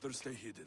Better stay hidden.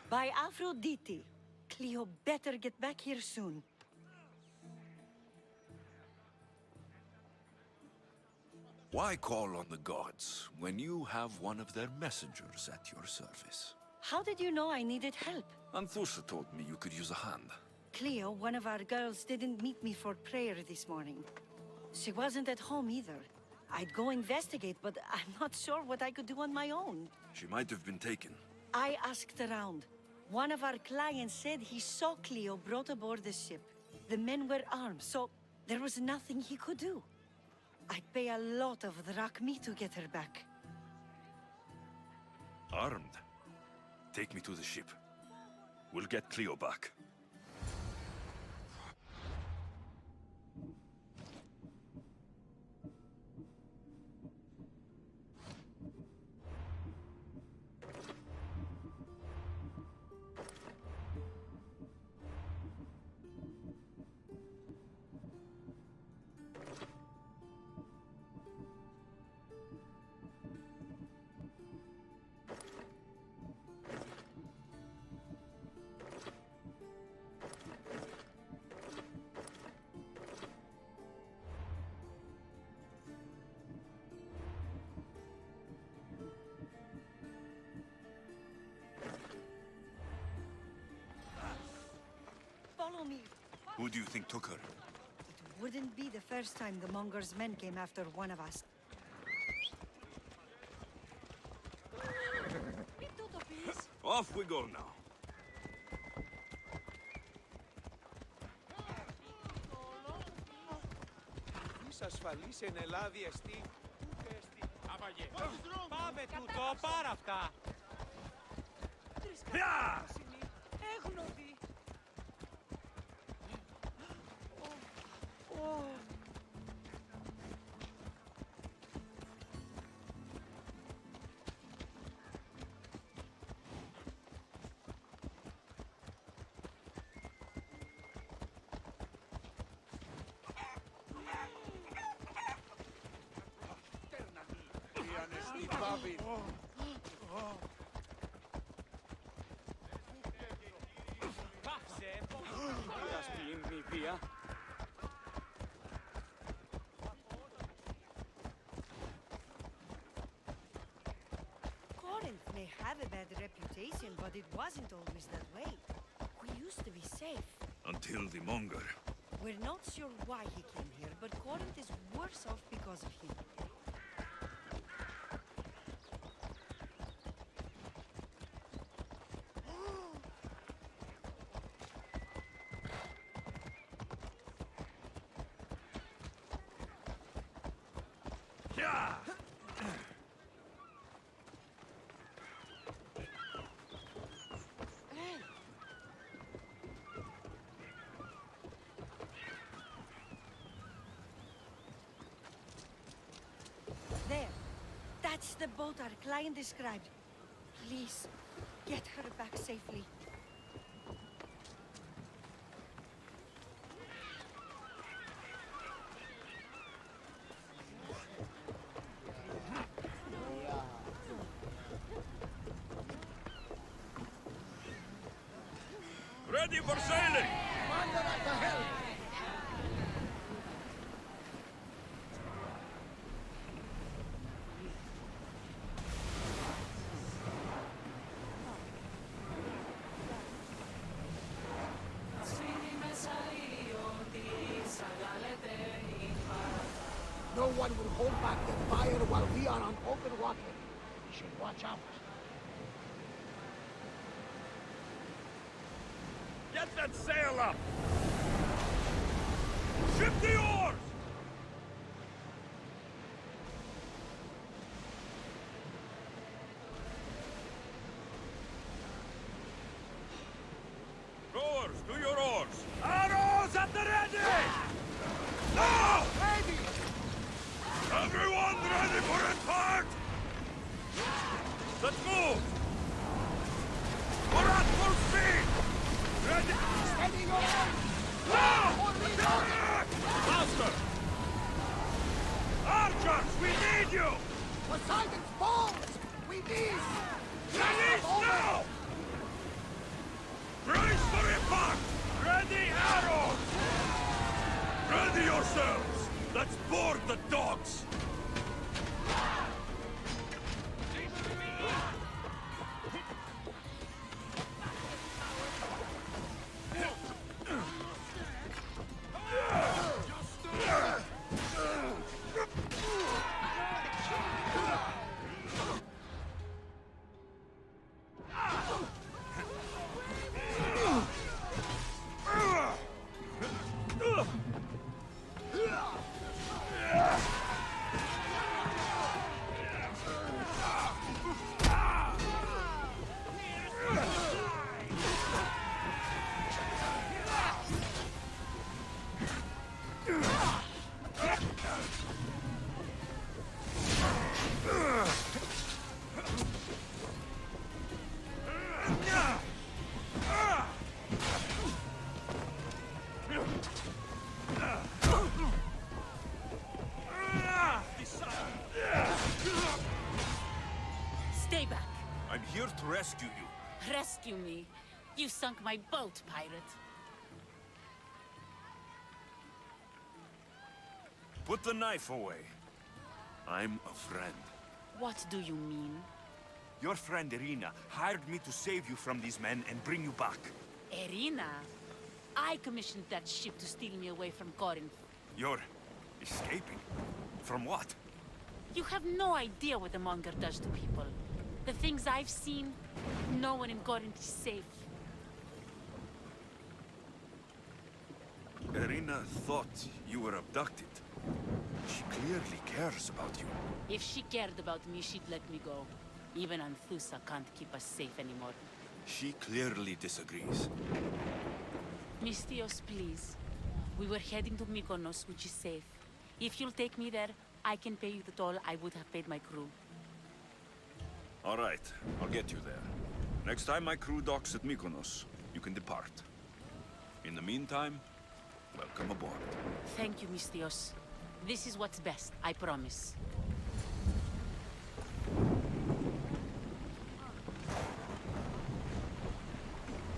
By Aphrodite. Cleo better get back here soon. Why call on the gods when you have one of their messengers at your service? How did you know I needed help? Anthusa told me you could use a hand. Cleo, one of our girls, didn't meet me for prayer this morning. She wasn't at home either. I'd go investigate, but I'm not sure what I could do on my own. She might have been taken. I asked around. One of our clients said he saw Cleo brought aboard the ship. The men were armed, so there was nothing he could do. I'd pay a lot of drachmi to get her back. Armed? Take me to the ship. We'll get Cleo back. Who do you think took her? It wouldn't be the first time the Monger's men came after one of us. Off we go now. Είσαι ασφαλής εν Ελλάδη εστί. Πάμε τούτο, πάρα αυτά. Έγνοδη. Πάψε, πήρας πλήν μη βία. Corinth may have a bad reputation, but it wasn't always that way. We used to be safe. Until the Monger. We're not sure why he came here, but Corinth is worse off because of him. There. That's the boat our client described. Please, get her back safely. Ready for sailing! No one will hold back the fire while we are on open water. We should watch out. Get that sail up! Ship the oars! Rowers, do your oars! Arrows at the ready! Now! Ready! Everyone ready for impact? Let's move! We're at full speed! Ready? Steady your oars! Now! Attack! Faster! Archers, we need you! Poseidon's balls! We need! Release now! Brace for impact! Ready arrows! Ready yourselves! Let's board the dogs! Stay back. I'm here to rescue you. Rescue me. You sunk my boat, pirate. Put the knife away. I'm a friend. What do you mean? Your friend Irina hired me to save you from these men and bring you back. Irina? I commissioned that ship to steal me away from Corinth. You're escaping? From what? You have no idea what the Monger does to people. The things I've seen, no one in Corinth is safe. Irina thought you were abducted. She clearly cares about you. If she cared about me, she'd let me go. Even Anthusa can't keep us safe anymore. She clearly disagrees. Mystios, please. We were heading to Mykonos, which is safe. If you'll take me there, I can pay you the toll I would have paid my crew. All right, I'll get you there. Next time my crew docks at Mykonos, you can depart. In the meantime, welcome aboard. Thank you, Mystios. This is what's best, I promise.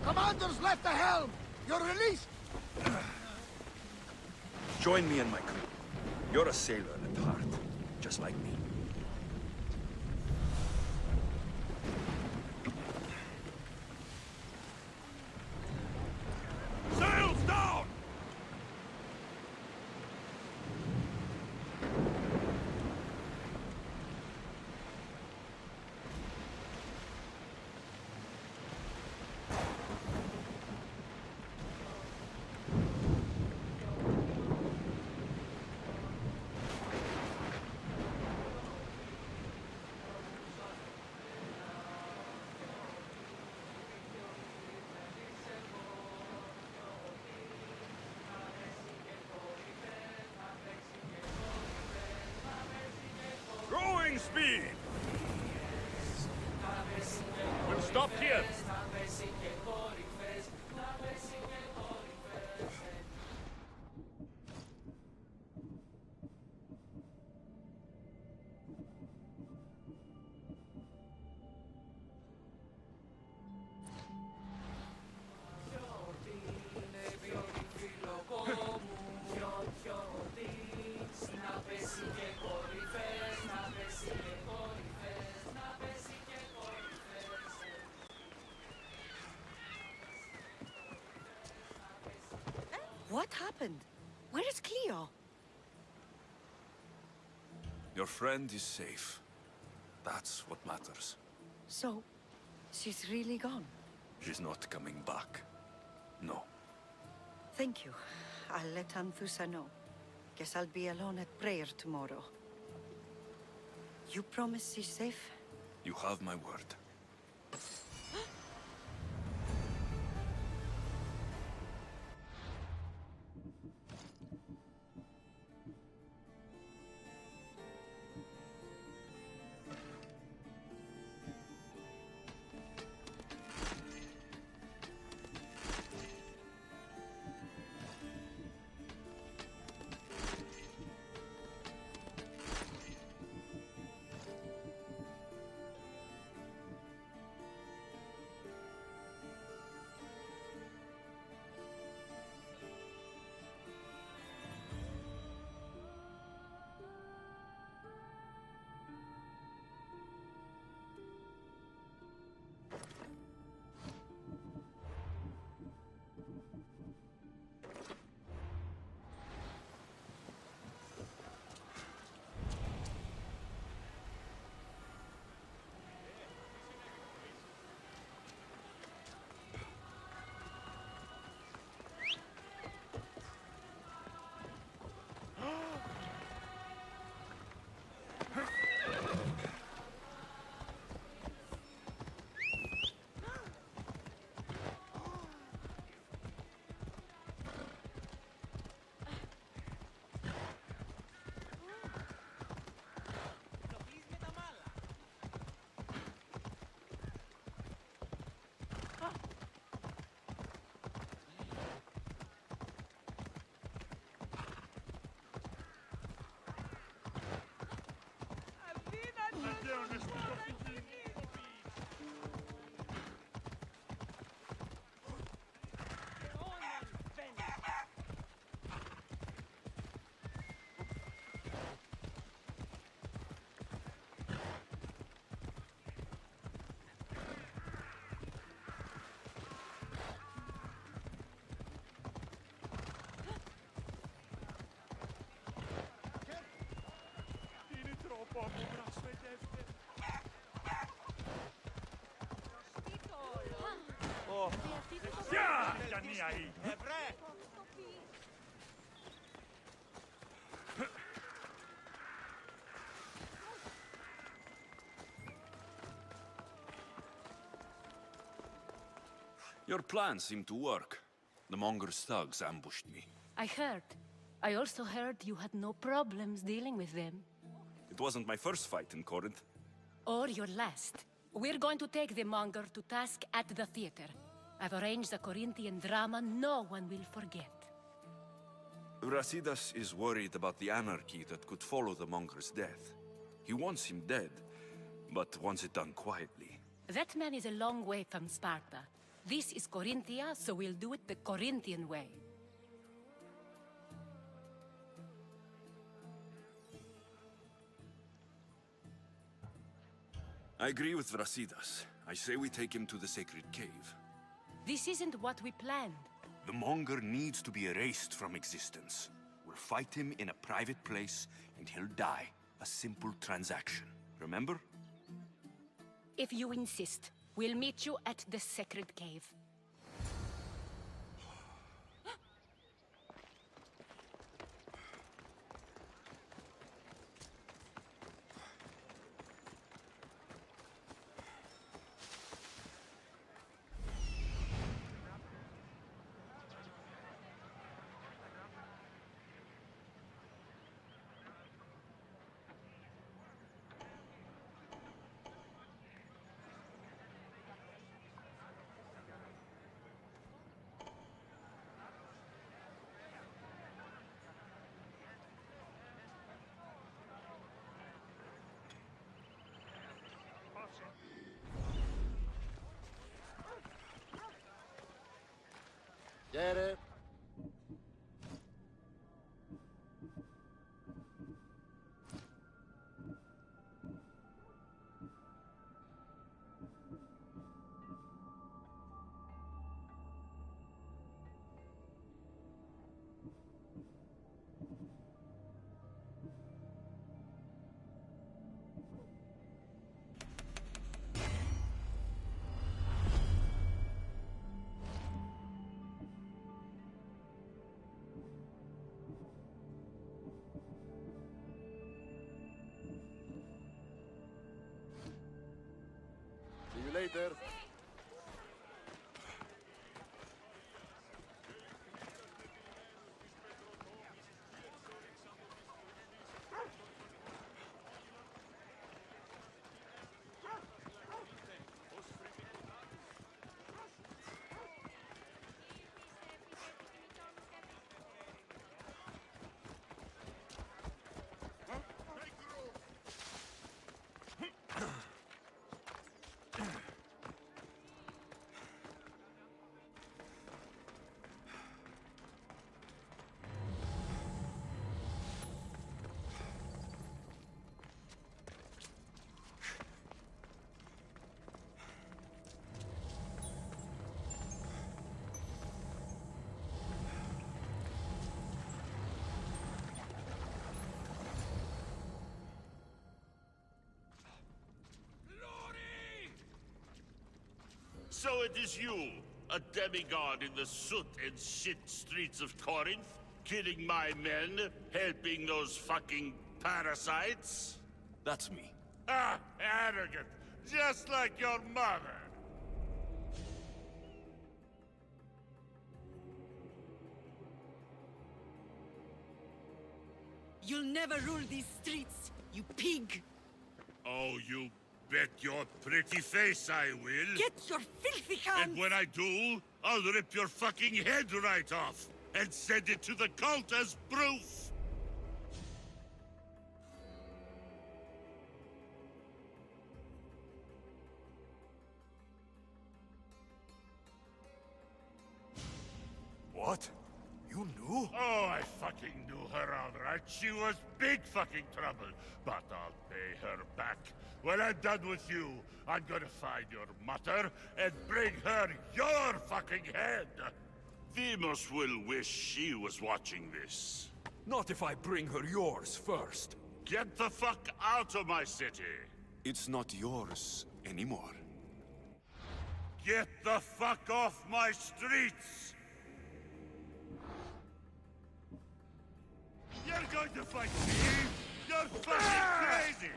Commander's left the helm! You're released! Join me and my crew. You're a sailor at heart, just like me. Sails down! Growing speed! We'll stop here. What happened? Where is Cleo? Your friend is safe. That's what matters. So, she's really gone. She's not coming back. No. Thank you. I'll let Anthusa know. Guess I'll be alone at prayer tomorrow. You promise she's safe? You have my word. Βρε! Your plan seemed to work. The Monger's thugs ambushed me. I heard. I also heard you had no problems dealing with them. It wasn't my first fight in Corinth. Or your last. We're going to take the monger to task at the theater. I've arranged a Corinthian drama no one will forget. Brasidas is worried about the anarchy that could follow the Monger's death. He wants him dead, but wants it done quietly. That man is a long way from Sparta. This is Corinthia, so we'll do it the Corinthian way. I agree with Brasidas. I say we take him to the sacred cave. This isn't what we planned. The Monger needs to be erased from existence. We'll fight him in a private place, and he'll die. A simple transaction. Remember? If you insist, we'll meet you at the sacred cave. Get it? See you later. So it is you, a demigod in the soot and shit streets of Corinth, killing my men, helping those fucking parasites? That's me. Ah, arrogant, just like your mother. You'll never rule these streets, you pig! Oh, you bet your pretty face I will. Get your filthy hands! And when I do, I'll rip your fucking head right off and send it to the cult as proof. What? You knew? Oh, I fucking knew her all right. She was big fucking trouble. But I'll pay her back. When I'm done with you, I'm gonna find your mother and bring her your fucking head. Demos will wish she was watching this. Not if I bring her yours first. Get the fuck out of my city! It's not yours anymore. Get the fuck off my streets! You're going to fight me? You're fucking crazy!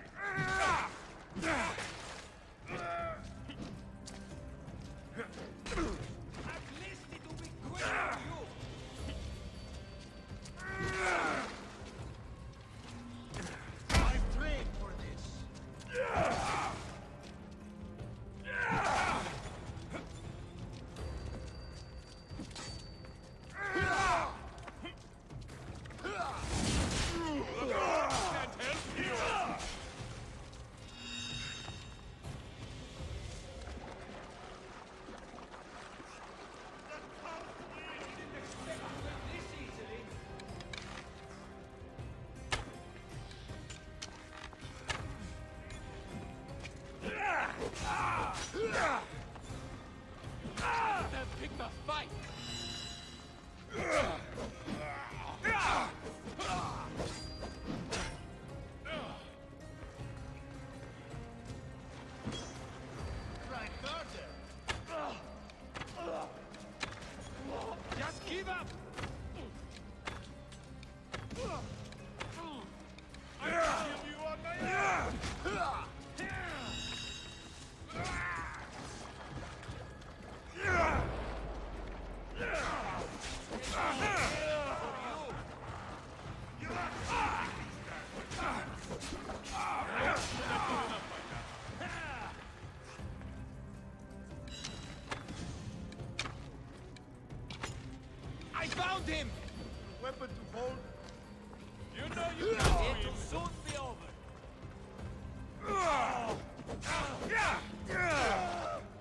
At least it will be quick for you. I've trained for this. Can't help you. Then pick the fight. Right there. Just give up. I can give you on my own. I found him! Weapon to hold. You know you can It'll soon be over.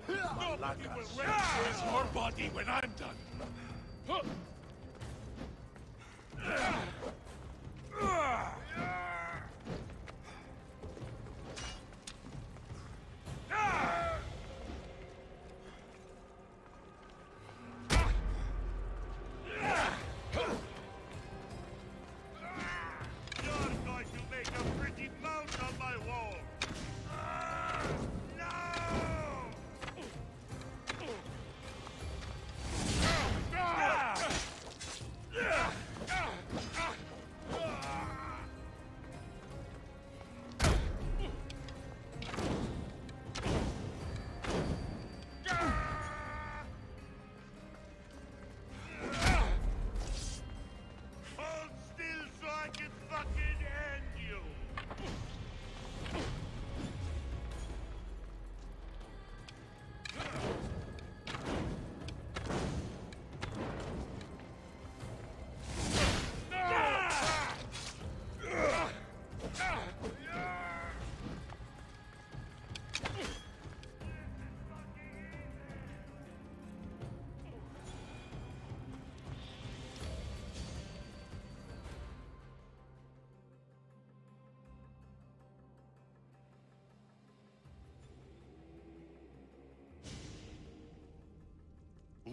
Nobody will recognize your body when I'm done. You're going to make a pretty mount on my wall. No! Hold still so I can fucking end you!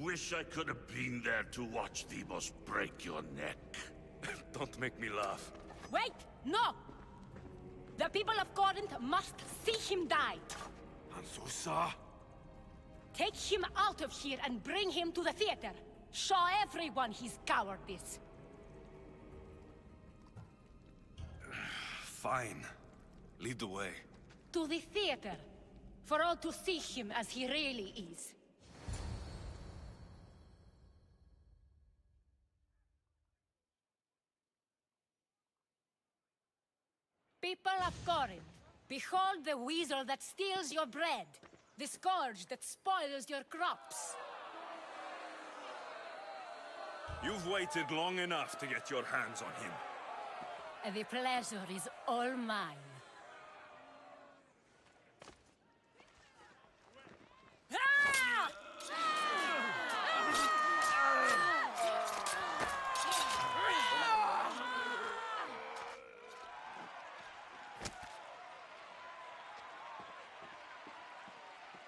Wish I could have been there to watch Demos break your neck. Don't make me laugh. Wait! No! The people of Corinth must see him die. Ansusa? Take him out of here and bring him to the theater. Show everyone his cowardice. Fine. Lead the way. To the theater. For all to see him as he really is. People of Corinth, behold the weasel that steals your bread, the scourge that spoils your crops. You've waited long enough to get your hands on him. The pleasure is all mine. Ah!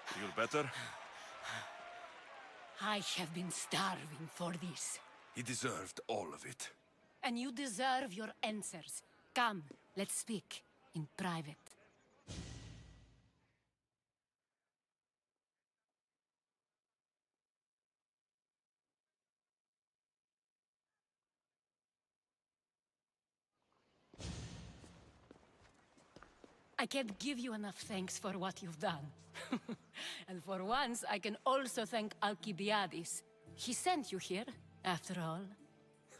Feel better? I have been starving for this. He deserved all of it. And you deserve your answers. Come, Let's speak in private. I can't give you enough thanks for what you've done. And for once, I can also thank Alcibiades. He sent you here, after all.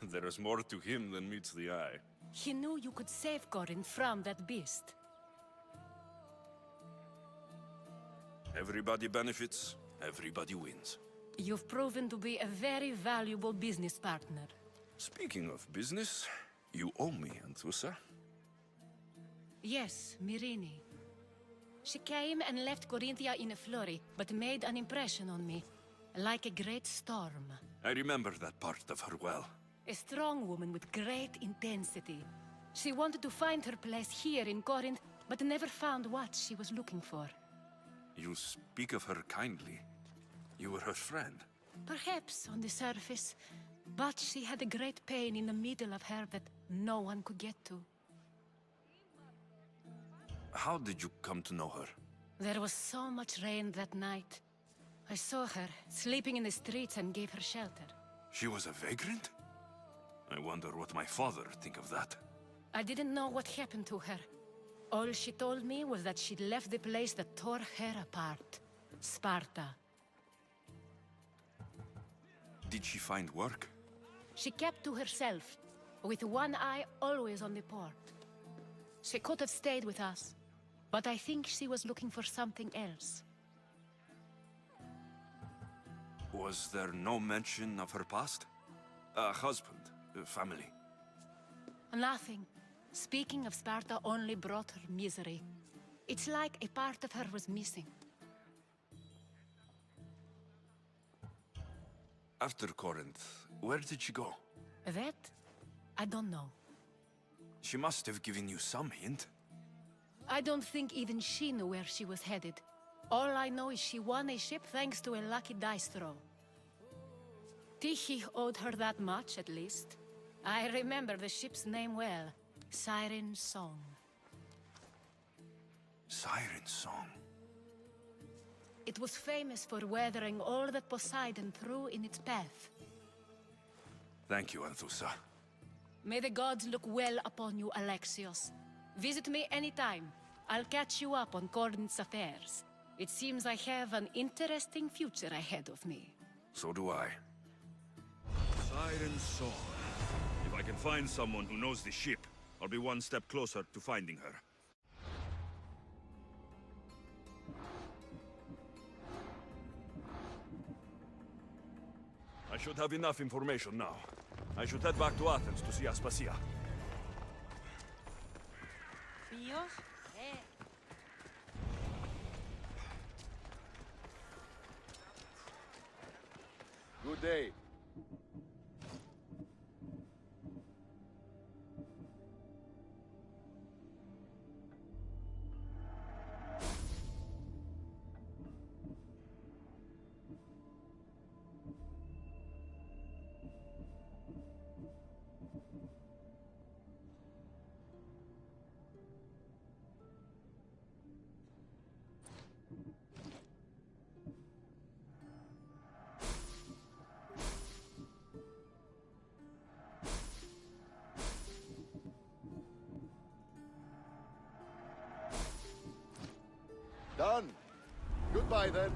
There is more to him than meets the eye. He knew you could save Corinth from that beast. Everybody benefits, everybody wins. You've proven to be a very valuable business partner. Speaking of business, you owe me, Anthusa. Yes, Myrine. She came and left Corinthia in a flurry, but made an impression on me, like a great storm. I remember that part of her well. A strong woman with great intensity. She wanted to find her place here in Corinth, but never found what she was looking for. You speak of her kindly. You were her friend. Perhaps on the surface, but she had a great pain in the middle of her that no one could get to. How did you come to know her? There was so much rain that night. I saw her, sleeping in the streets, and gave her shelter. She was a vagrant? I wonder what my father think of that. I didn't know what happened to her. All she told me was that she'd left the place that tore her apart. Sparta. Did she find work? She kept to herself, with one eye always on the port. She could have stayed with us, but I think she was looking for something else. Was there no mention of her past? A husband, a family? Nothing. Speaking of Sparta only brought her misery. It's like a part of her was missing. After Corinth, where did she go? That? I don't know. She must have given you some hint. I don't think even she knew where she was headed. All I know is she won a ship thanks to a lucky dice throw. Tyche owed her that much, at least. I remember the ship's name well. Siren Song. Siren Song. It was famous for weathering all that Poseidon threw in its path. Thank you, Anthusa. May the gods look well upon you, Alexios. Visit me anytime. I'll catch you up on Corinth's affairs. It seems I have an interesting future ahead of me. So do I. Siren Song. If I can find someone who knows the ship, I'll be one step closer to finding her. I should have enough information now. I should head back to Athens to see Aspasia. Good day. Done. Goodbye, then.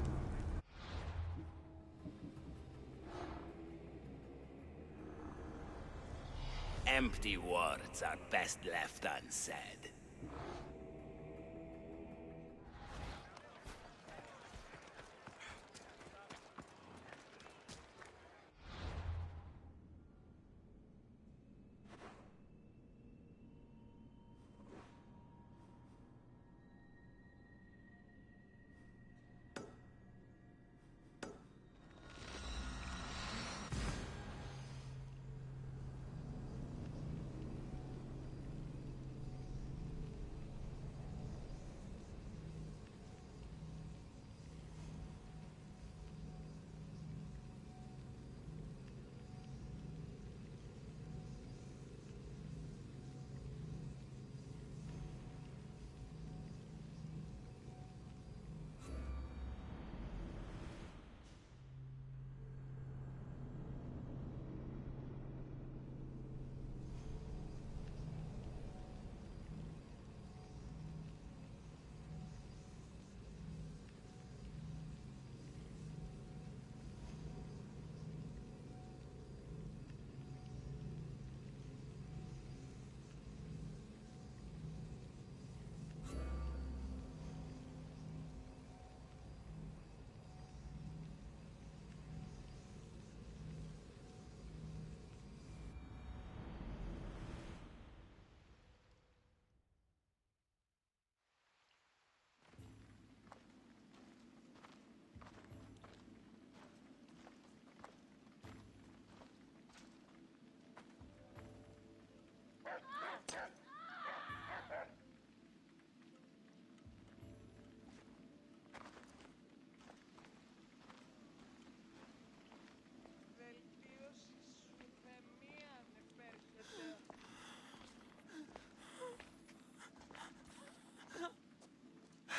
Empty words are best left unsaid.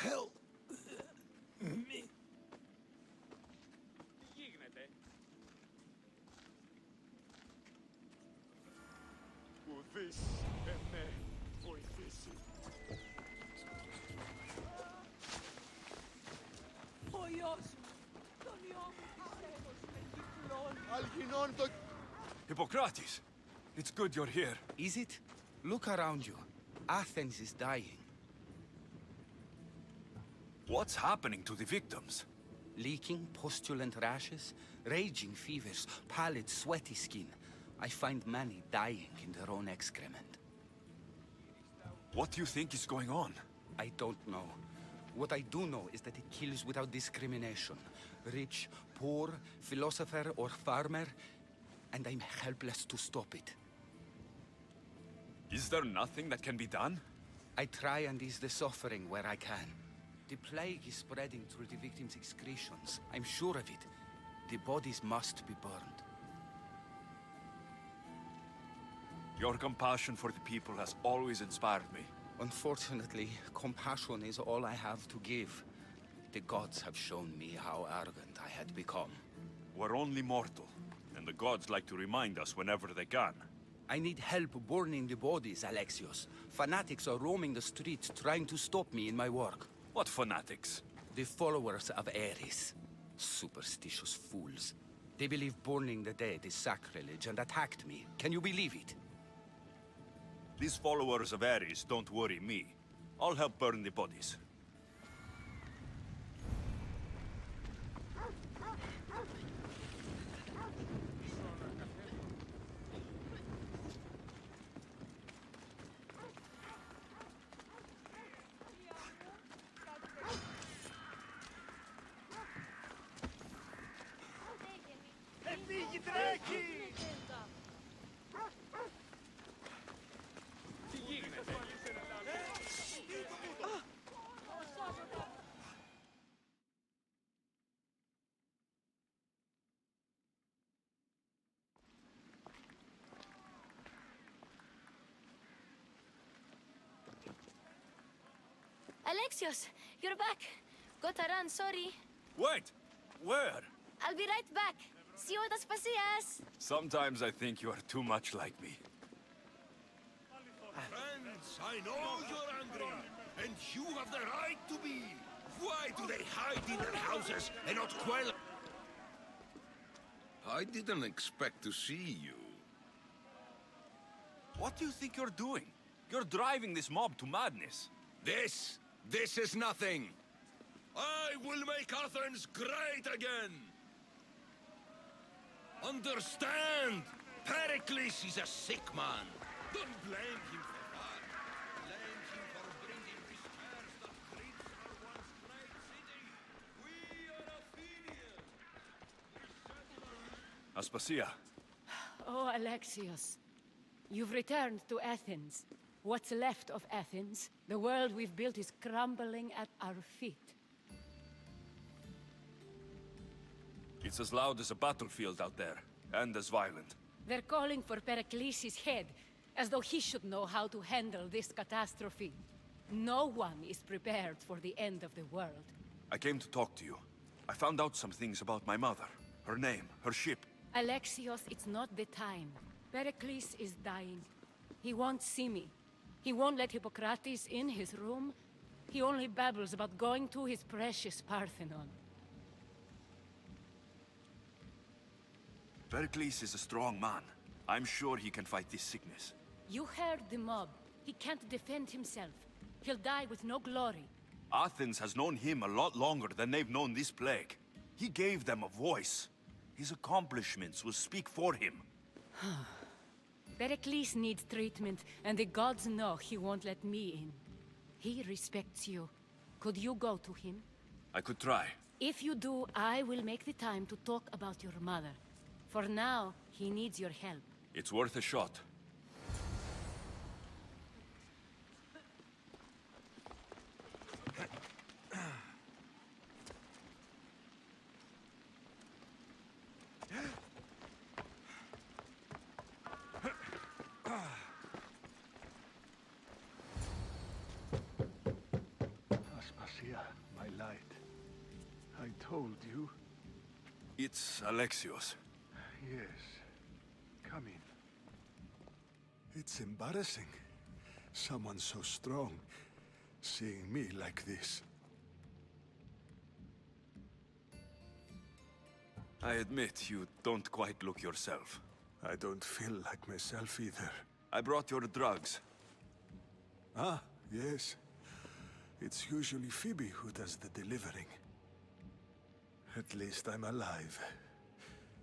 Help me. Hippocrates! It's good you're here. Is it? Look around you. Athens is dying. What's happening to the victims? Leaking, postulant rashes, raging fevers, pallid, sweaty skin. I find many dying in their own excrement. What do you think is going on? I don't know. What I do know is that it kills without discrimination. Rich, poor, philosopher or farmer, and I'm helpless to stop it. Is there nothing that can be done? I try and ease the suffering where I can. The plague is spreading through the victims' excretions. I'm sure of it. The bodies must be burned. Your compassion for the people has always inspired me. Unfortunately, compassion is all I have to give. The gods have shown me how arrogant I had become. We're only mortal, and the gods like to remind us whenever they can. I need help burning the bodies, Alexios. Fanatics are roaming the streets trying to stop me in my work. What fanatics? The followers of Ares. Superstitious fools. They believe burning the dead is sacrilege and attacked me. Can you believe it? These followers of Ares don't worry me. I'll help burn the bodies. Alexios, you're back. Gotta run, sorry. Wait! Where? I'll be right back. See you at Aspasias. Sometimes I think you are too much like me. Friends, I know you're angry, and you have the right to be. Why do they hide in their houses and not quell? I didn't expect to see you. What do you think you're doing? You're driving this mob to madness. This is nothing. I will make Athens great again. Understand? Pericles is a sick man. Don't blame him for that. Blame him for bringing this curse that grips our once great city. We are Athenians. Aspasia. Oh, Alexios. You've returned to Athens. What's left of Athens, the world we've built is crumbling at our feet. It's as loud as a battlefield out there, and as violent. They're calling for Pericles' head, as though he should know how to handle this catastrophe. No one is prepared for the end of the world. I came to talk to you. I found out some things about my mother, her name, her ship. Alexios, it's not the time. Pericles is dying. He won't see me. He won't let Hippocrates in his room. He only babbles about going to his precious Parthenon. Pericles is a strong man. I'm sure he can fight this sickness. You heard the mob. He can't defend himself. He'll die with no glory. Athens has known him a lot longer than they've known this plague. He gave them a voice. His accomplishments will speak for him. Pericles needs treatment, and the gods know he won't let me in. He respects you. Could you go to him? I could try. If you do, I will make the time to talk about your mother. For now, he needs your help. It's worth a shot. Aspasia. told you? It's Alexios. Yes. Come in. It's embarrassing. Someone so strong, seeing me like this. I admit you don't quite look yourself. I don't feel like myself either. I brought your drugs. Ah, yes. It's usually Phoebe who does the delivering. At least I'm alive.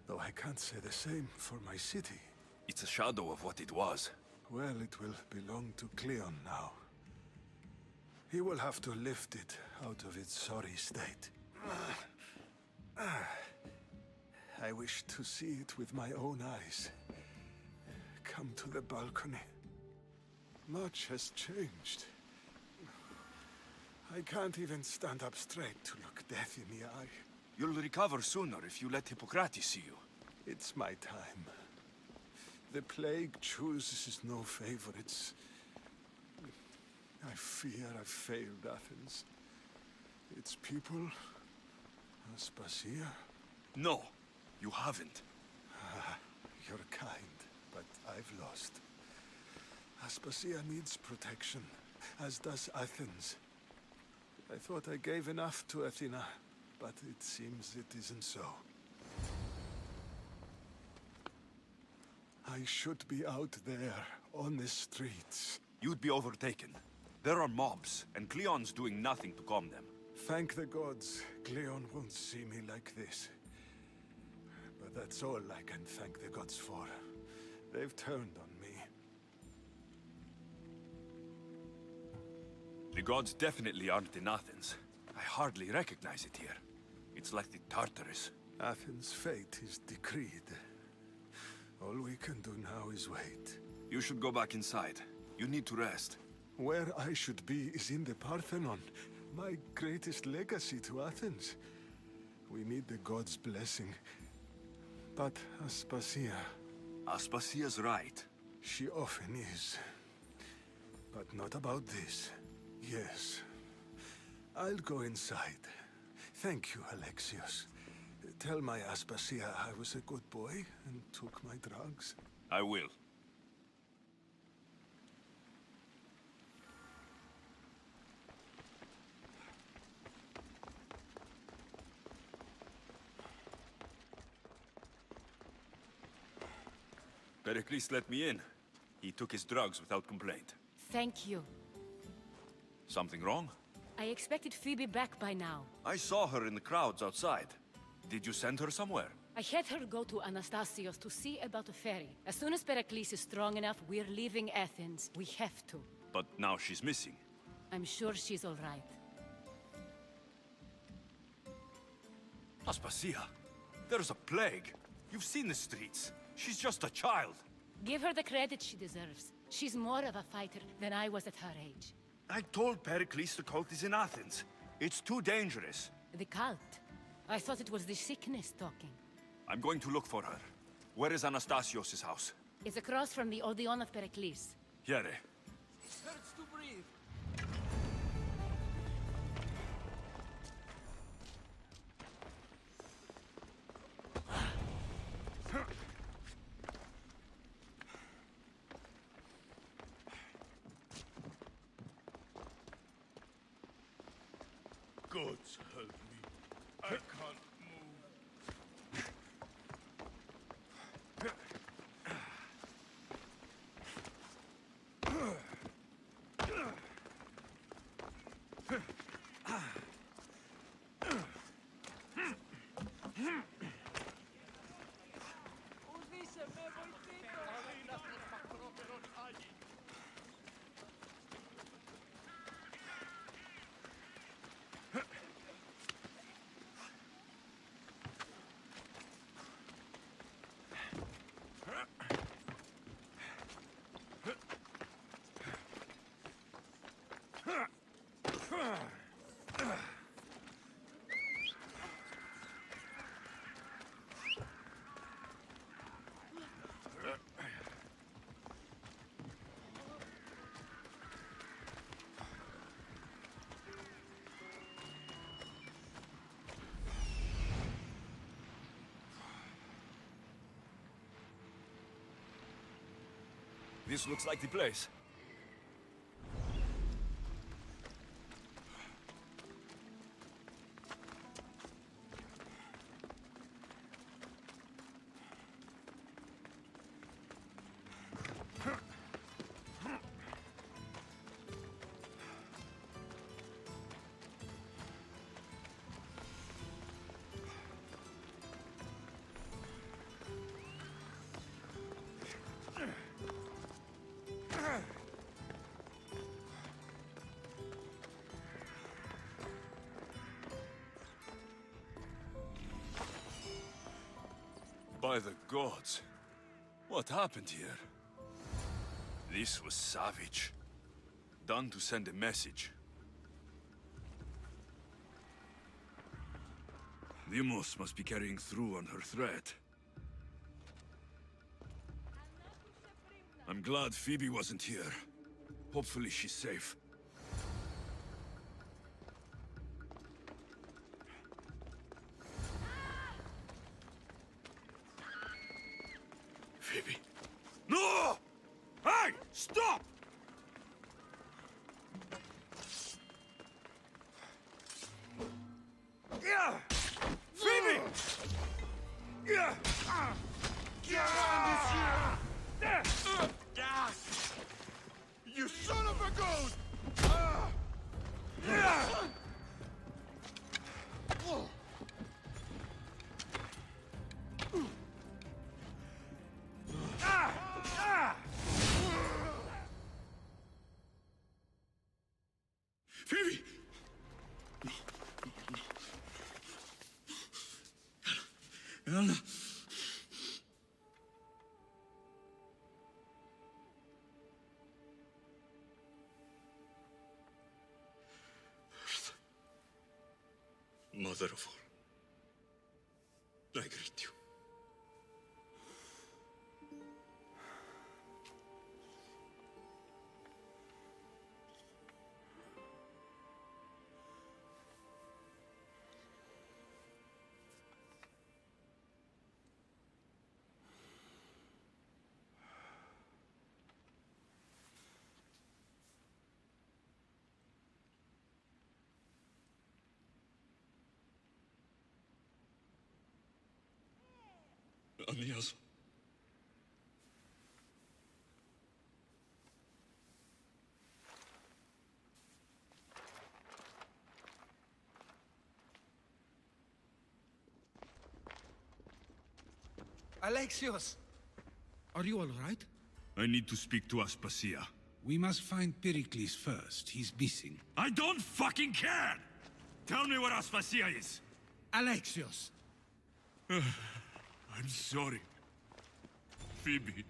Though I can't say the same for my city. It's a shadow of what it was. Well, it will belong to Cleon now. He will have to lift it out of its sorry state. I wish to see it with my own eyes. Come to the balcony. Much has changed. I can't even stand up straight to look death in the eye. You'll recover sooner if you let Hippocrates see you. It's my time. The plague chooses no favorites. I fear I've failed Athens. Its people, Aspasia. No, you haven't. You're kind, but I've lost. Aspasia needs protection, as does Athens. I thought I gave enough to Athena, but it seems it isn't so. I should be out there, on the streets. You'd be overtaken. There are mobs, and Cleon's doing nothing to calm them. Thank the gods, Cleon won't see me like this. But that's all I can thank the gods for. They've turned on me. The gods definitely aren't in Athens. I hardly recognize it here. It's like the Tartarus. Athens' fate is decreed. All we can do now is wait. You should go back inside. You need to rest. Where I should be is in the Parthenon, my greatest legacy to Athens. We need the gods' blessing. But Aspasia... Aspasia's right. She often is. But not about this. Yes. I'll go inside. Thank you, Alexios. Tell my Aspasia I was a good boy and took my drugs. I will. Pericles let me in. He took his drugs without complaint. Thank you. Something wrong? I expected Phoebe back by now. I saw her in the crowds outside. Did you send her somewhere? I had her go to Anastasios to see about a ferry. As soon as Pericles is strong enough, we're leaving Athens. We have to. But now she's missing. I'm sure she's all right. Aspasia, there's a plague. You've seen the streets. She's just a child. Give her the credit she deserves. She's more of a fighter than I was at her age. I told Pericles the cult is in Athens. It's too dangerous. The cult? I thought it was the sickness talking. I'm going to look for her. Where is Anastasios' house? It's across from the Odeon of Pericles. Here. Hurts to breathe. Gods help me. I can't move. This looks like the place. By the gods, what happened here? This was savage. Done to send a message. Limos must be carrying through on her threat. I'm glad Phoebe wasn't here. Hopefully she's safe. Phoebe. No! Hey! Stop! Yeah! Phoebe! Yeah! Get on this here! You son of a goat! Phoebe! Anna. Mother of all, I greet you. Anias. Alexios! Are you all right? I need to speak to Aspasia. We must find Pericles first. He's missing. I don't fucking care! Tell me where Aspasia is! Alexios! I'm sorry. Phoebe.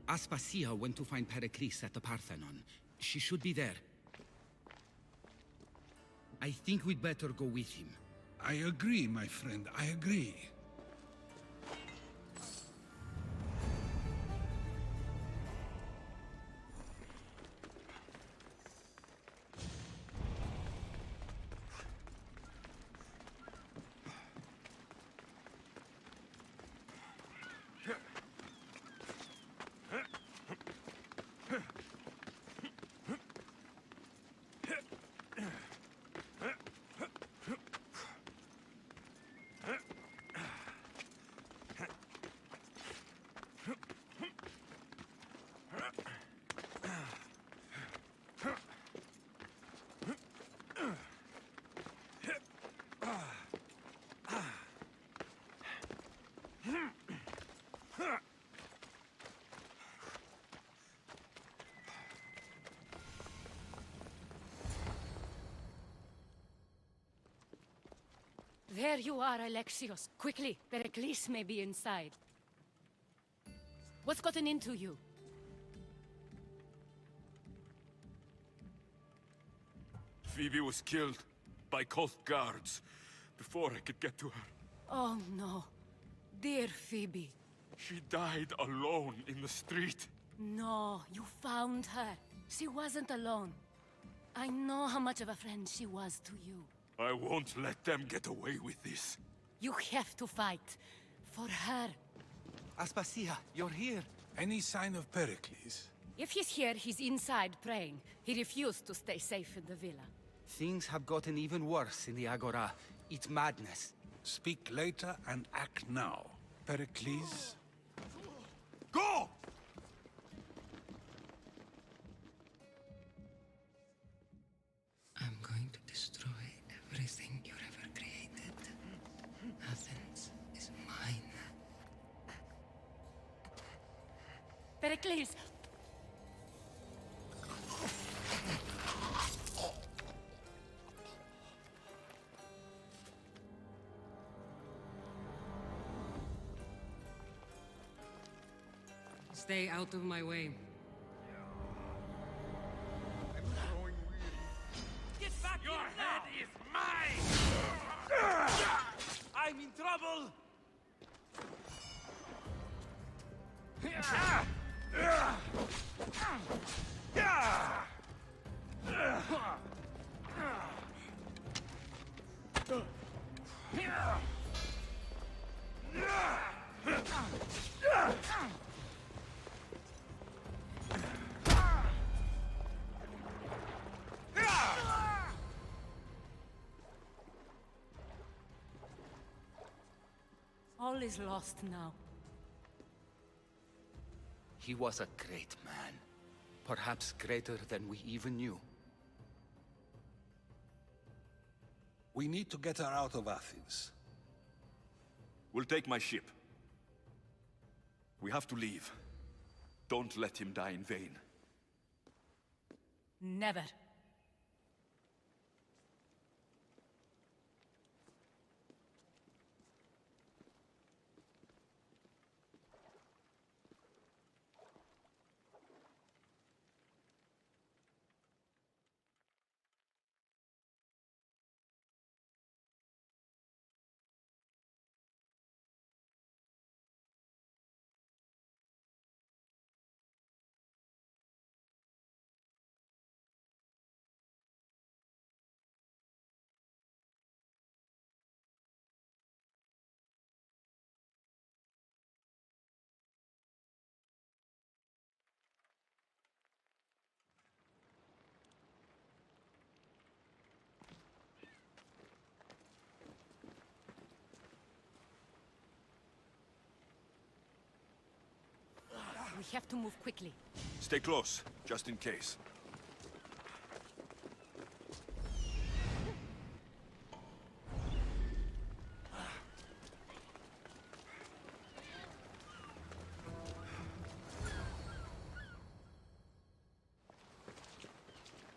Aspasia went to find Pericles at the Parthenon. She should be there. I think we'd better go with him. I agree, my friend. I agree. There you are, Alexios. Quickly, Pericles may be inside. What's gotten into you? Phoebe was killed by cult guards before I could get to her. Oh no. Dear Phoebe. She died alone in the street. No, you found her. She wasn't alone. I know how much of a friend she was to you. I won't let them get away with this. You have to fight. For her. Aspasia, you're here. Any sign of Pericles? If he's here, he's inside praying. He refused to stay safe in the villa. Things have gotten even worse in the Agora. It's madness. Speak later and act now. Pericles? Go! I'm going to destroy everything you've ever created. Athens is mine. Pericles! Stay out of my way. Get back! Your head is mine! I'm in trouble! All is lost now. He was a great man. Perhaps greater than we even knew. We need to get her out of Athens. We'll take my ship. We have to leave. Don't let him die in vain. Never. We have to move quickly. Stay close, just in case.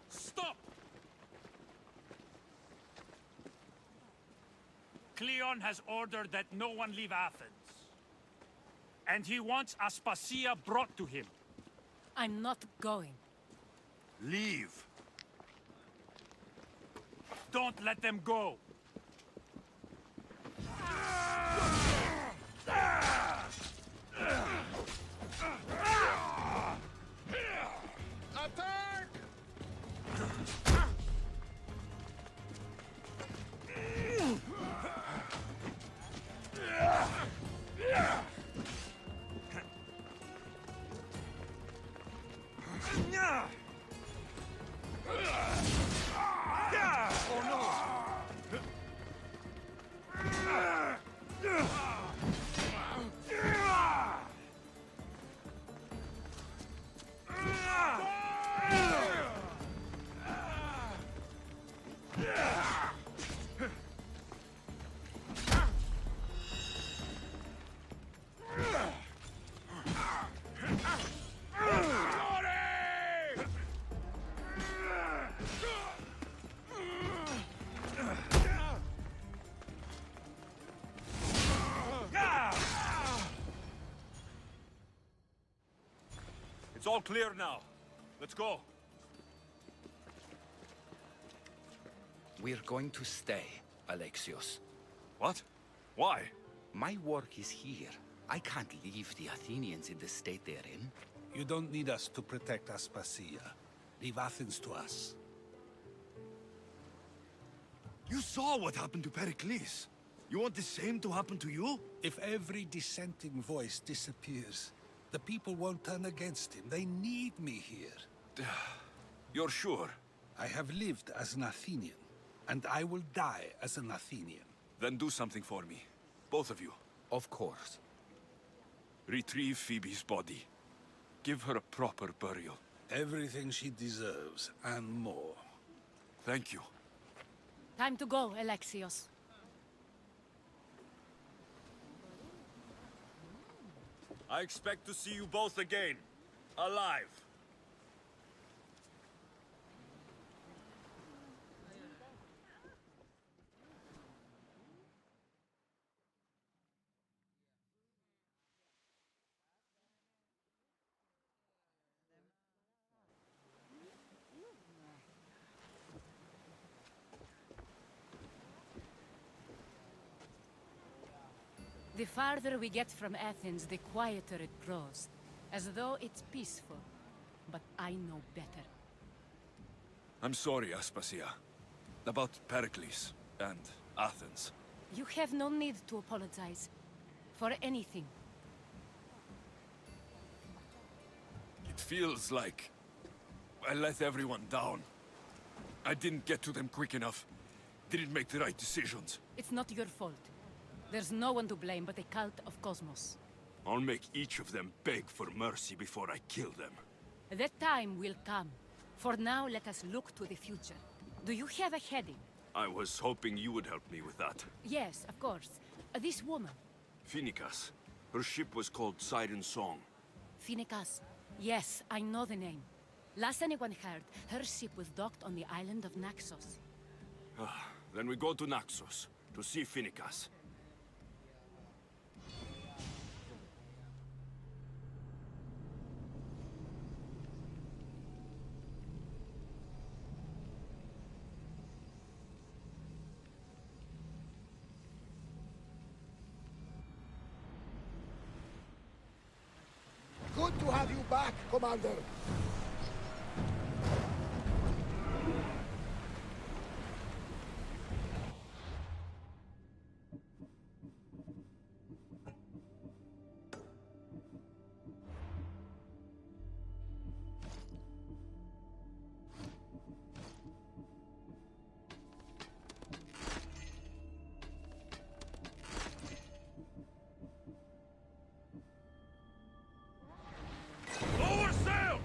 Stop! Cleon has ordered that no one leave Athens. And he wants Aspasia brought to him. I'm not going. Leave. Don't let them go. Attack! It's all clear now. Let's go. We're going to stay, Alexios. What? Why? My work is here. I can't leave the Athenians in the state they're in. You don't need us to protect Aspasia. Leave Athens to us. You saw what happened to Pericles. You want the same to happen to you? If every dissenting voice disappears, the people won't turn against him. They need me here. You're sure? I have lived as an Athenian, and I will die as an Athenian. Then do something for me. Both of you. Of course. Retrieve Phoebe's body. Give her a proper burial. Everything she deserves, and more. Thank you. Time to go, Alexios. I expect to see you both again. Alive. The farther we get from Athens, the quieter it grows. As though it's peaceful. But I know better. I'm sorry, Aspasia. About Pericles and Athens. You have no need to apologize. For anything. It feels like I let everyone down. I didn't get to them quick enough. Didn't make the right decisions. It's not your fault. There's no one to blame but the cult of Cosmos. I'll make each of them beg for mercy before I kill them. That time will come. For now, let us look to the future. Do you have a heading? I was hoping you would help me with that. Yes, of course. This woman. Phoenicas. Her ship was called Siren Song. Phoenicas. Yes, I know the name. Last anyone heard, her ship was docked on the island of Naxos. Then we go to Naxos to see Phoenicas. Good to have you back, Commander. Lower sail!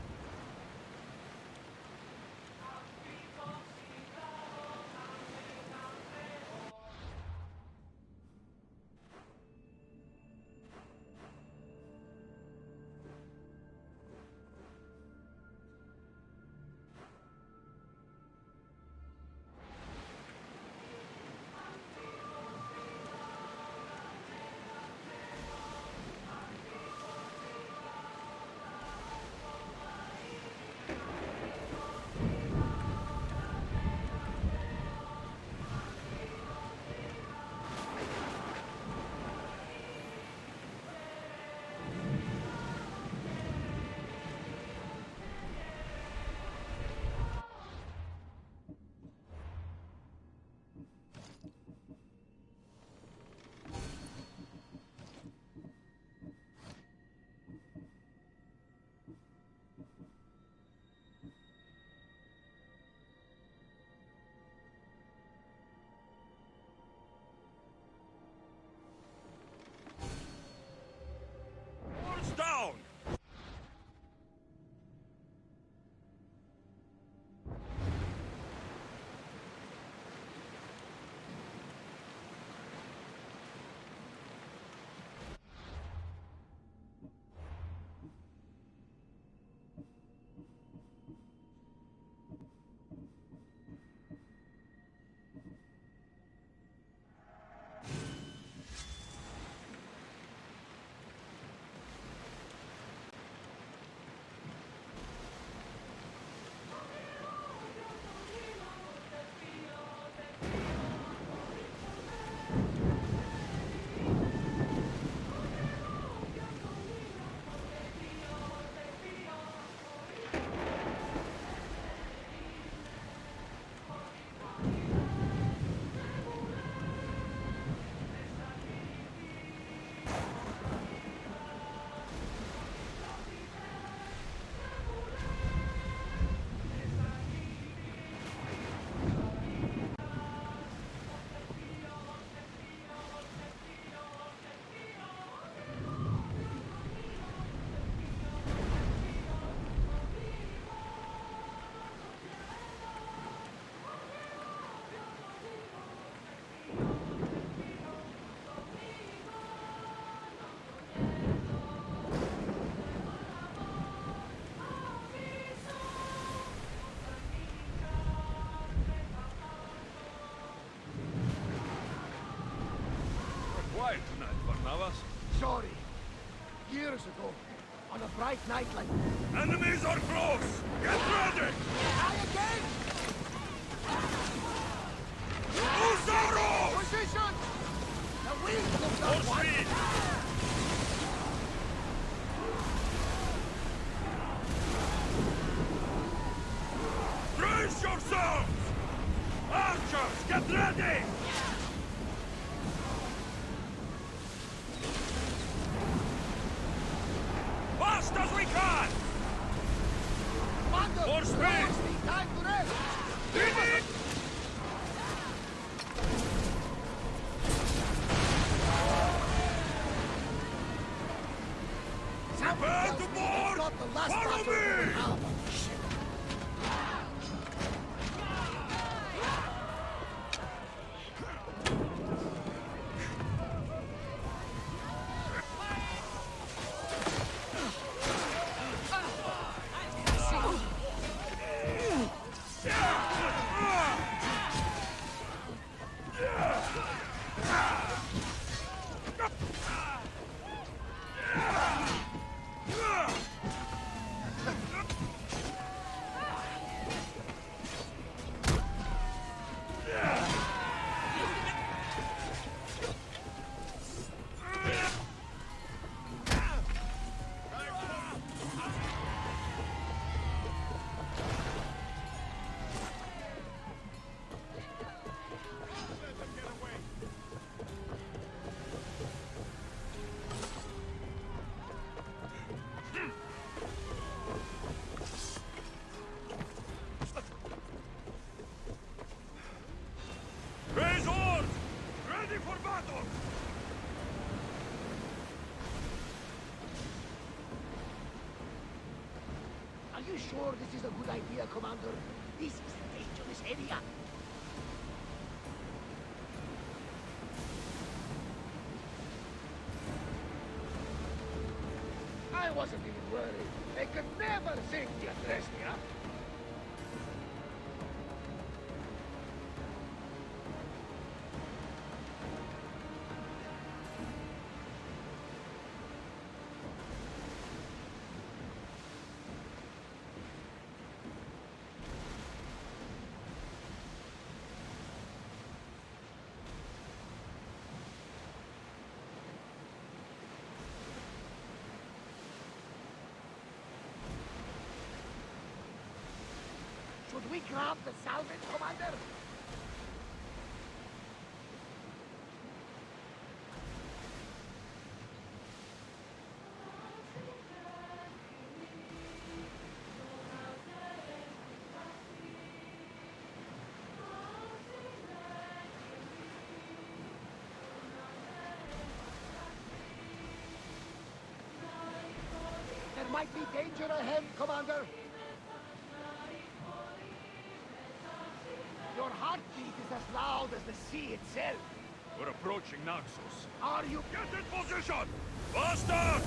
quiet tonight, Barnabas. Sorry. Years ago, on a bright night like... Enemies are close! Get ready! Try again! Usaros! Position! The wind looks More up one. speed! Brace yourselves! Archers, get ready! Fast as we can! Commander, More speed! time to rest! Ready? Prepare to board! Not the last Follow battle me! we have. Shit. Raise oars! Ready for battle! Are you sure this is a good idea, Commander? This is a dangerous area. I wasn't even worried. They could never think the Adrestia. Should we grab the salvage, Commander? There might be danger ahead, Commander. Your heartbeat is as loud as the sea itself. We're approaching Naxos. Are you... Get in position! Faster!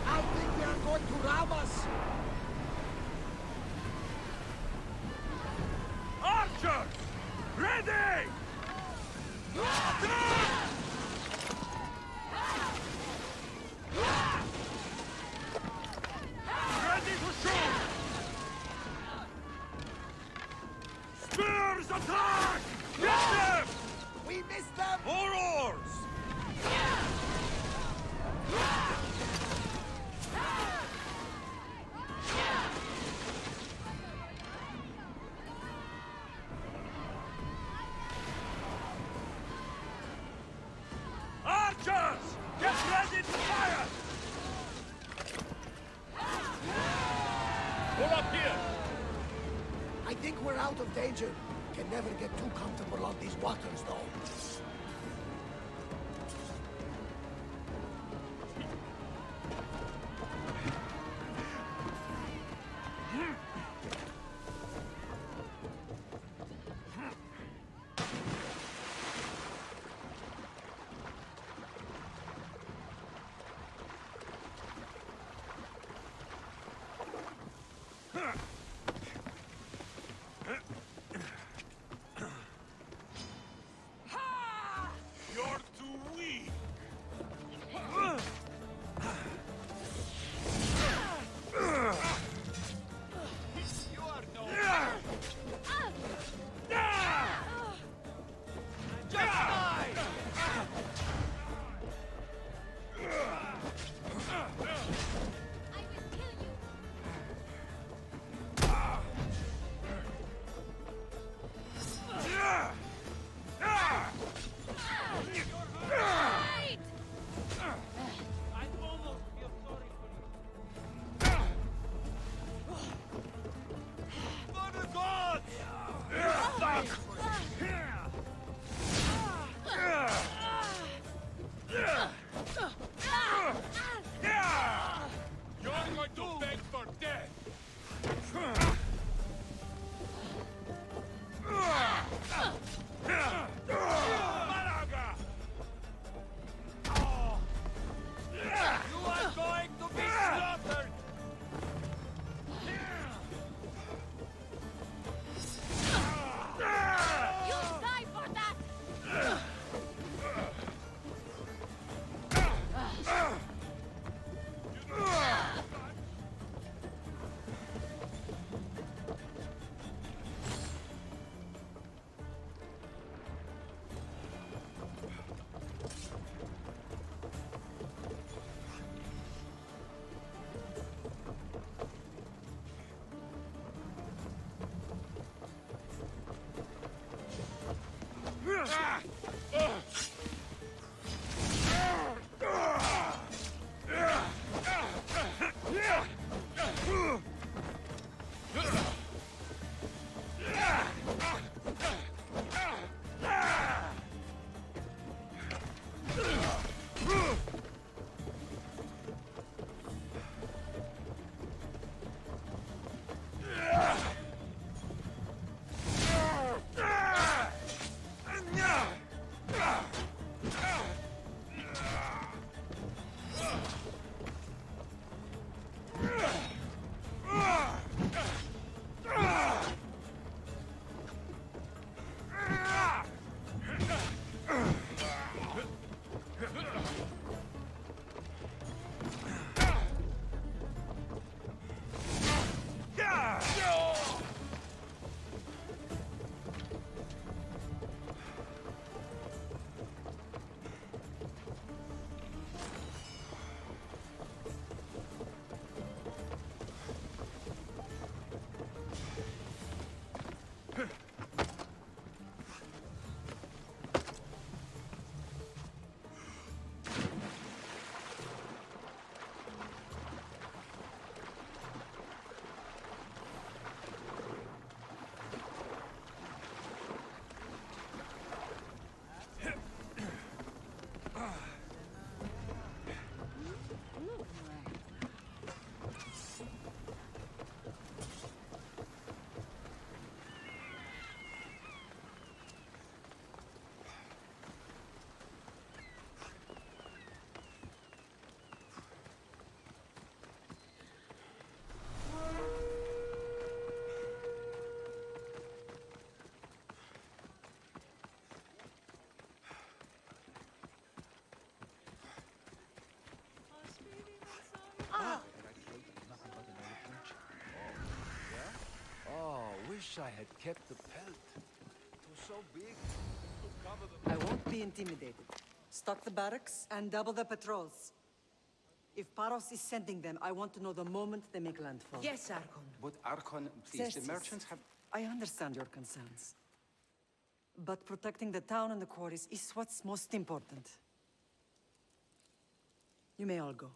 I think they are going to ram us. Archers! Ready! Ready to shoot! Spears attack! Get them! We missed them! More oars! Archers! Get ready to fire! Pull up here! I think we're out of danger. Can never get too comfortable on these waters, though. You're going to beg for death! Malaga! You are going to be slaughtered! You'll die for that! Wish I had kept the pelt. It was so big. I won't be intimidated. Stock the barracks and double the patrols. If Paros is sending them, I want to know the moment they make landfall. Yes, Archon. But Archon, please, the Certes, merchants have... I understand your concerns. But protecting the town and the quarries is what's most important. You may all go.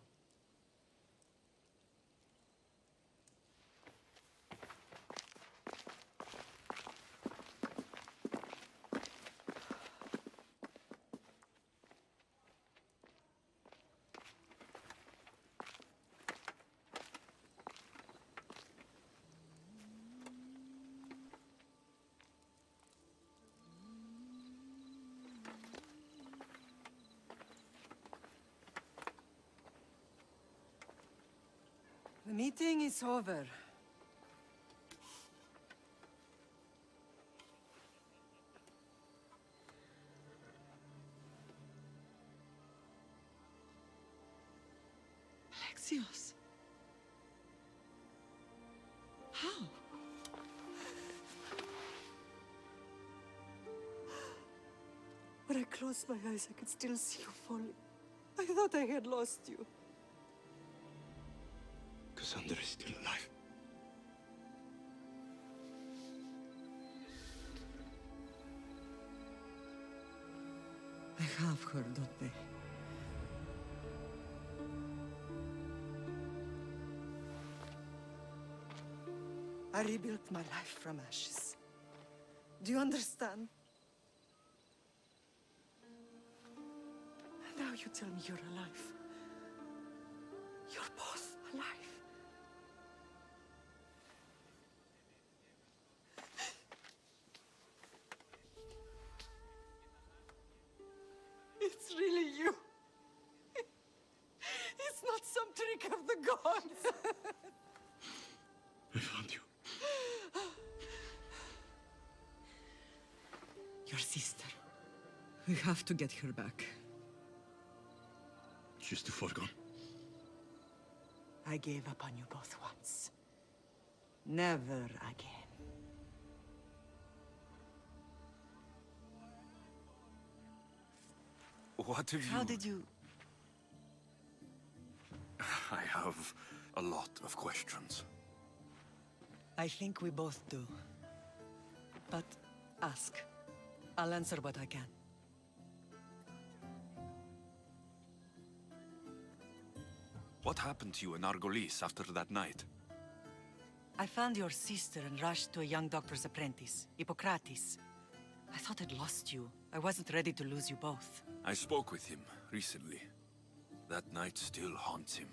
The meeting is over. Alexios. How? When I closed my eyes, I could still see you falling. I thought I had lost you. Cassandra is still alive. I have her, don't they? I rebuilt my life from ashes. Do you understand? Now you you tell me you're alive? You're both alive. It's really you. It's not some trick of the gods. I found you. Your sister. We have to get her back. She's too far gone. I gave up on you both once. Never again. What have you... How did you... I have a lot of questions. I think we both do. But ask. I'll answer what I can. What happened to you in Argolis after that night? I found your sister and rushed to a young doctor's apprentice, Hippocrates. I thought I'd lost you. I wasn't ready to lose you both. I spoke with him recently. That night still haunts him.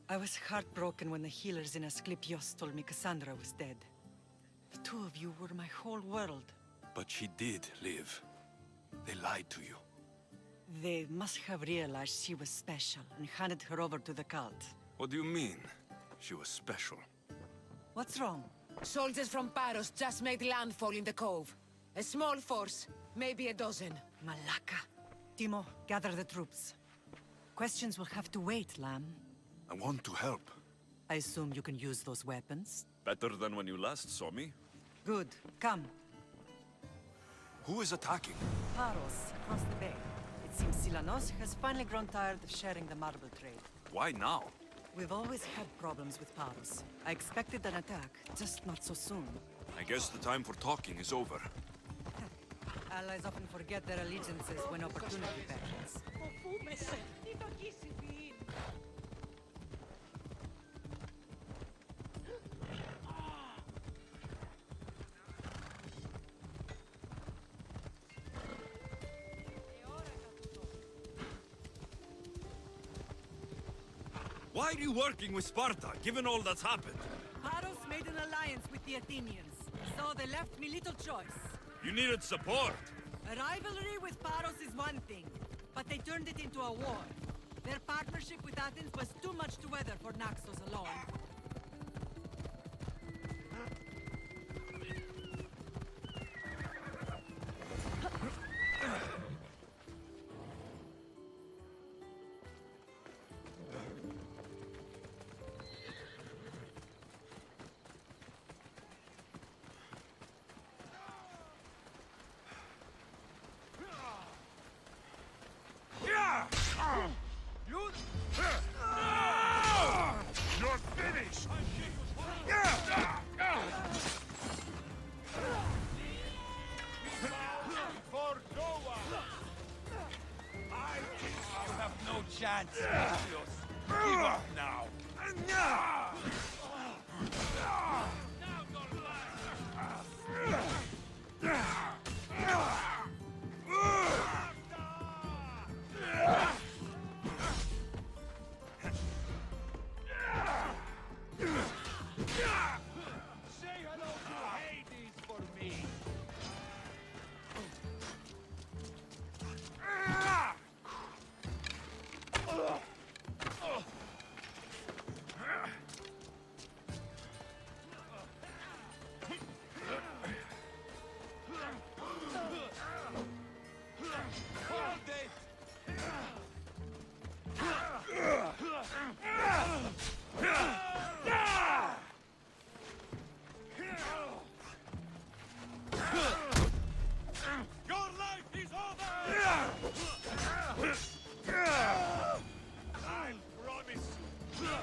I was heartbroken when the healers in Asclepios told me Cassandra was dead. The two of you were my whole world. But she did live. They lied to you. They must have realized she was special and handed her over to the cult. What do you mean? She was special. What's wrong? Soldiers from Paros just made landfall in the cove. A small force, maybe a dozen. Malaka. Timo, gather the troops. Questions will have to wait, Lamb. I want to help. I assume you can use those weapons? Better than when you last saw me. Good. Come. Who is attacking? Paros, across the bay. It seems Silanos has finally grown tired of sharing the marble trade. Why now? We've always had problems with Paros. I expected an attack, just not so soon. I guess the time for talking is over. Allies often forget their allegiances when opportunity beckons. Why are you working with Sparta, given all that's happened? Paros made an alliance with the Athenians, so they left me little choice. You needed support. A rivalry with Paros is one thing, but they turned it into a war. Their partnership with Athens was too much to weather for Naxos alone. You're finished! For Goa! I think you have no chance, Lucius. Give up now. Say hello to Hades for me. Hold it! Your life is over! I'll promise you.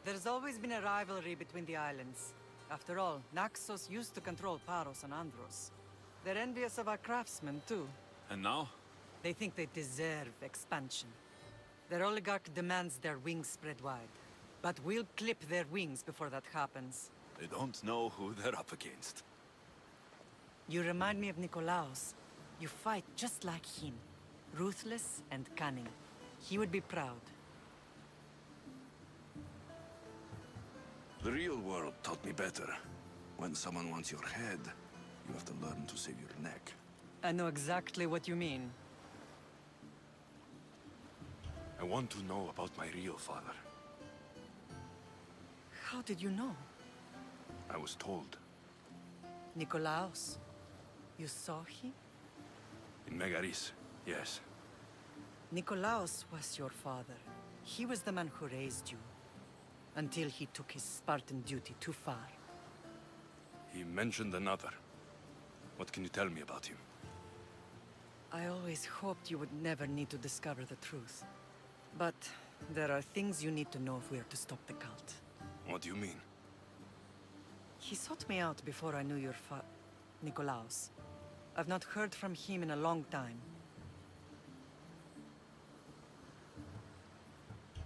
There's always been a rivalry between the islands. After all, Naxos used to control Paros and Andros. They're envious of our craftsmen, too. And now? They think they deserve expansion. Their oligarch demands their wings spread wide. But we'll clip their wings before that happens. They don't know who they're up against. You remind me of Nikolaos. You fight just like him. Ruthless and cunning. He would be proud. The real world taught me better. When someone wants your head, you have to learn to save your neck. I know exactly what you mean. I want to know about my real father. How did you know? I was told. Nikolaos. You saw him? In Megaris, yes. Nikolaos was your father. He was the man who raised you. Until he took his Spartan duty too far. He mentioned another. What can you tell me about him? I always hoped you would never need to discover the truth. But there are things you need to know if we are to stop the cult. What do you mean? He sought me out before I knew your Nikolaos. I've not heard from him in a long time.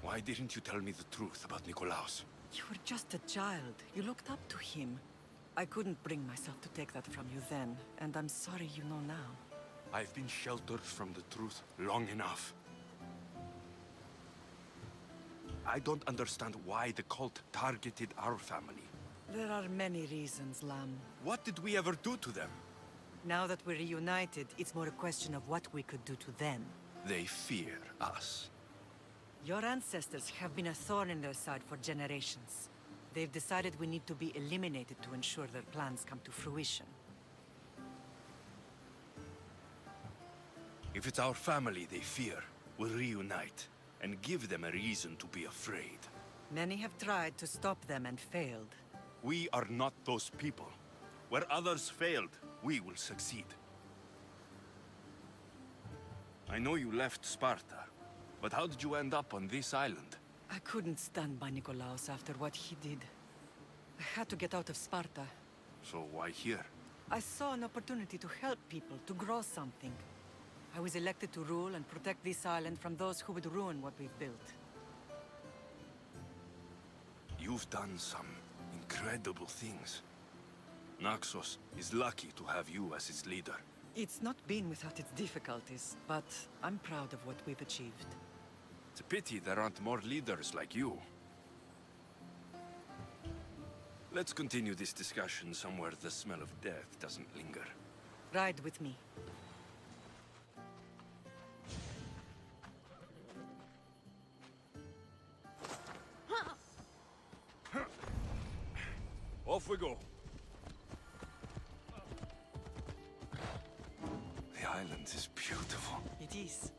Why didn't you tell me the truth about Nikolaos? You were just a child. You looked up to him. I couldn't bring myself to take that from you then, and I'm sorry you know now. I've been sheltered from the truth long enough. I don't understand why the cult targeted our family. There are many reasons, Lam. What did we ever do to them? Now that we're reunited, it's more a question of what we could do to them. They fear us. Your ancestors have been a thorn in their side for generations. They've decided we need to be eliminated to ensure their plans come to fruition. If it's our family they fear, we'll reunite and give them a reason to be afraid. Many have tried to stop them and failed. We are not those people. Where others failed, we will succeed. I know you left Sparta, but how did you end up on this island? I couldn't stand by Nikolaos after what he did. I had to get out of Sparta. So why here? I saw an opportunity to help people, to grow something. I was elected to rule and protect this island from those who would ruin what we've built. You've done some incredible things. Naxos is lucky to have you as its leader. It's not been without its difficulties, but I'm proud of what we've achieved. It's a pity there aren't more leaders like you. Let's continue this discussion somewhere the smell of death doesn't linger. Ride with me. Off we go. The island is beautiful. It is.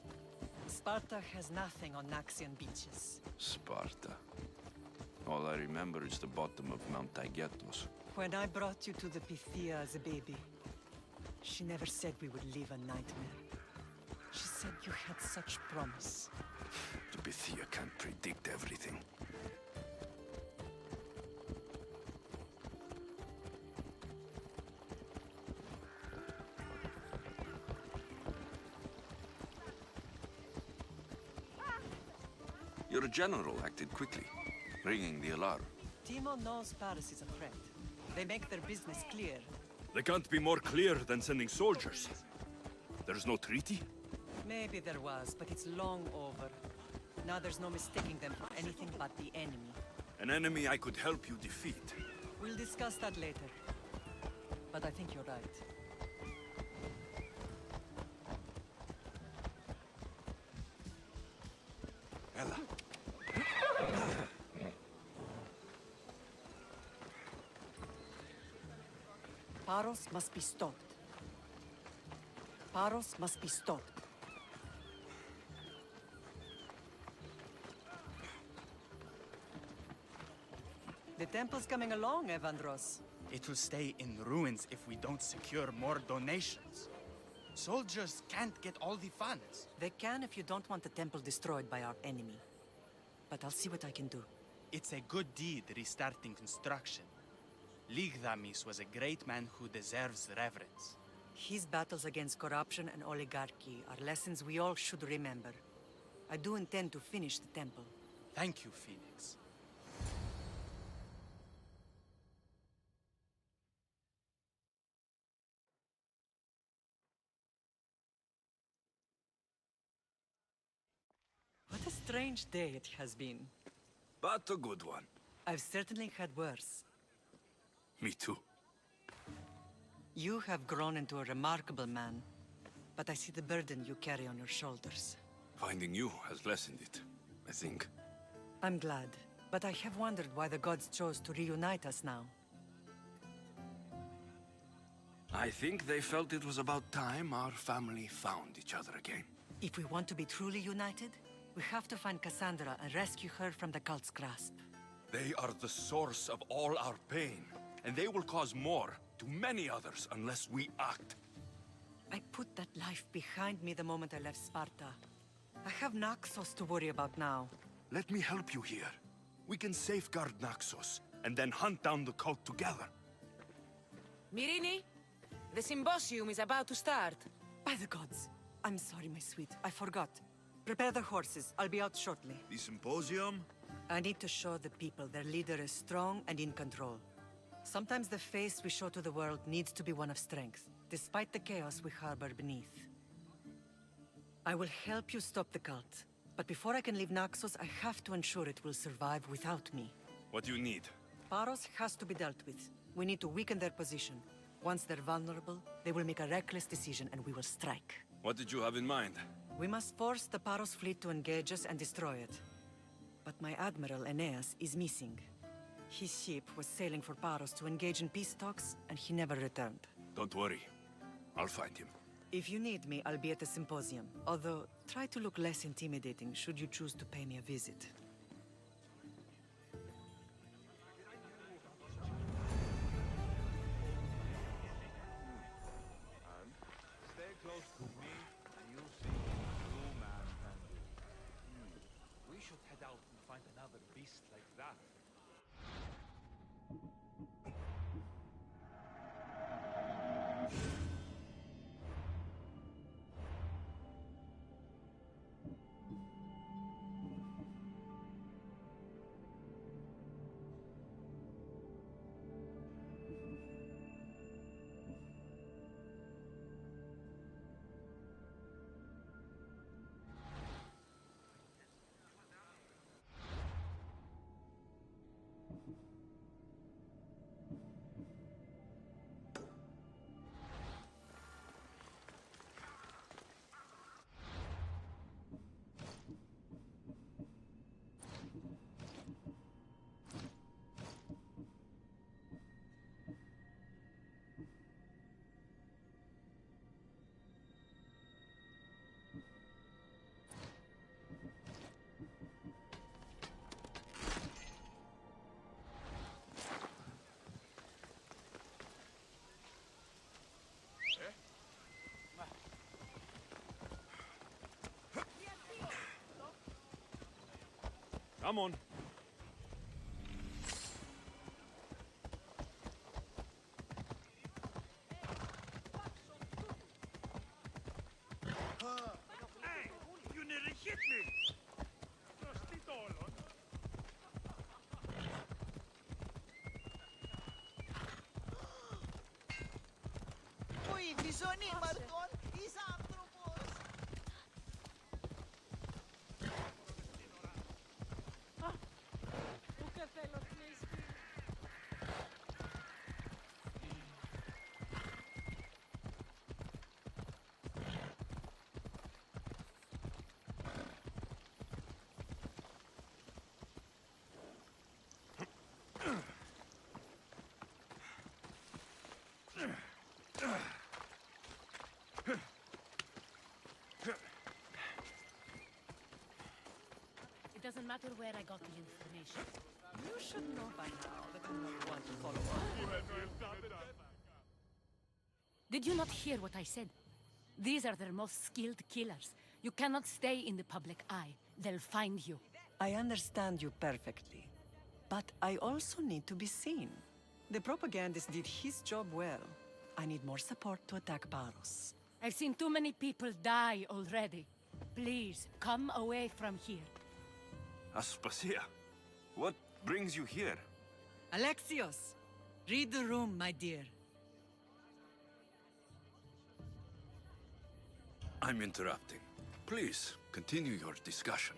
Sparta has nothing on Naxian beaches. Sparta. All I remember is the bottom of Mount Taygetos. When I brought you to the Pythia as a baby, she never said we would live a nightmare. She said you had such promise. The Pythia can't predict everything. Your general acted quickly, ringing the alarm. Timo knows Paris is a threat. They make their business clear. They can't be more clear than sending soldiers. There's no treaty? Maybe there was, but it's long over. Now there's no mistaking them for anything but the enemy. An enemy I could help you defeat. We'll discuss that later. But I think you're right. Ella. Paros must be stopped. Paros must be stopped. The temple's coming along, Evandros. It will stay in ruins if we don't secure more donations. Soldiers can't get all the funds. They can if you don't want the temple destroyed by our enemy. But I'll see what I can do. It's a good deed restarting construction. Ligdamis was a great man who deserves reverence. His battles against corruption and oligarchy are lessons we all should remember. I do intend to finish the temple. Thank you, Phoenix. What a strange day it has been. But a good one. I've certainly had worse. Me too. You have grown into a remarkable man, but I see the burden you carry on your shoulders. Finding you has lessened it, I think. I'm glad, but I have wondered why the gods chose to reunite us now. I think they felt it was about time our family found each other again. If we want to be truly united, we have to find Cassandra and rescue her from the cult's grasp. They are the source of all our pain, and they will cause more to many others unless we act. I put that life behind me the moment I left Sparta. I have Naxos to worry about now. Let me help you here. We can safeguard Naxos, and then hunt down the cult together. Myrrine, the symposium is about to start. By the gods. I'm sorry, my sweet. I forgot. Prepare the horses. I'll be out shortly. The symposium? I need to show the people their leader is strong and in control. Sometimes the face we show to the world needs to be one of strength, despite the chaos we harbor beneath. I will help you stop the cult, but before I can leave Naxos, I have to ensure it will survive without me. What do you need? Paros has to be dealt with. We need to weaken their position. Once they're vulnerable, they will make a reckless decision and we will strike. What did you have in mind? We must force the Paros fleet to engage us and destroy it. But my admiral, Aeneas, is missing. His ship was sailing for Paros to engage in peace talks, and he never returned. Don't worry. I'll find him. If you need me, I'll be at the symposium. Although, try to look less intimidating should you choose to pay me a visit. Stay close to me, and you'll see what a true man can do. We should head out and find another beast like that. Come on. Hey, you nearly hit me! Uy, Bisoni, Marton, isa anthropos. Ούτε θέλω κλείστη. It doesn't matter where I got the information. You should know by now that I'm not one to follow up. Did you not hear what I said? These are their most skilled killers. You cannot stay in the public eye. They'll find you. I understand you perfectly. But I also need to be seen. The propagandist did his job well. I need more support to attack Paros. I've seen too many people die already. Please, come away from here. Aspasia, what brings you here? Alexios! Read the room, my dear. I'm interrupting. Please, continue your discussion.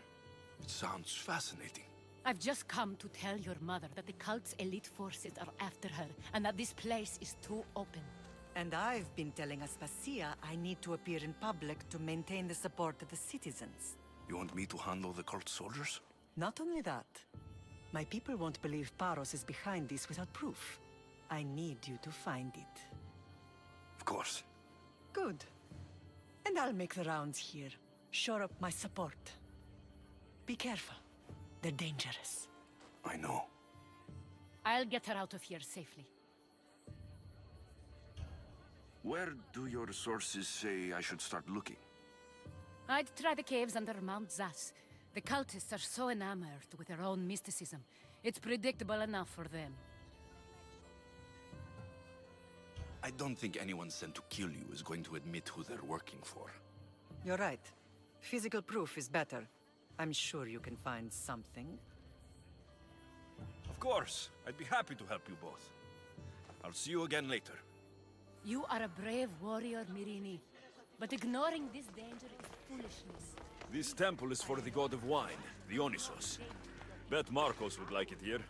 It sounds fascinating. I've just come to tell your mother that the cult's elite forces are after her, and that this place is too open. And I've been telling Aspasia I need to appear in public to maintain the support of the citizens. You want me to handle the cult soldiers? Not only that, my people won't believe Paros is behind this without proof. I need you to find it. Of course. Good. And I'll make the rounds here. Shore up my support. Be careful. They're dangerous. I know. I'll get her out of here safely. Where do your sources say I should start looking? I'd try the caves under Mount Zas. The cultists are so enamored with their own mysticism. It's predictable enough for them. I don't think anyone sent to kill you is going to admit who they're working for. You're right. Physical proof is better. I'm sure you can find something. Of course. I'd be happy to help you both. I'll see you again later. You are a brave warrior, Mirini. But ignoring this danger is foolishness. This temple is for the god of wine, Dionysos. Bet Marcos would like it here.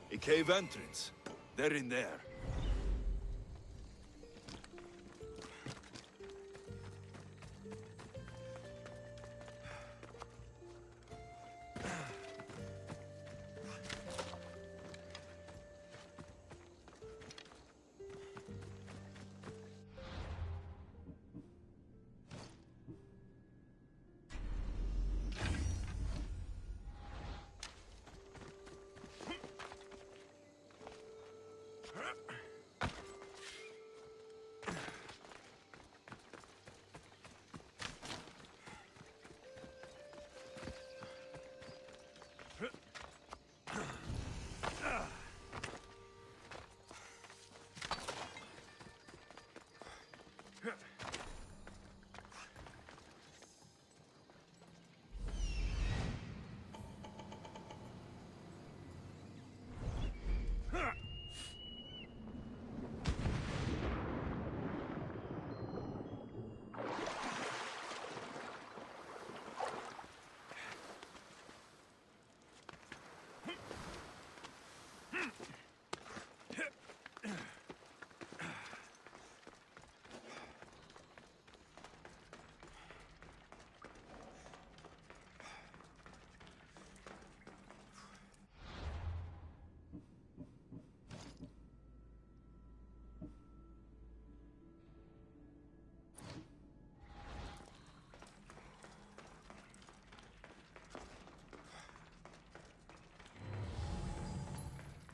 A cave entrance. They're in there.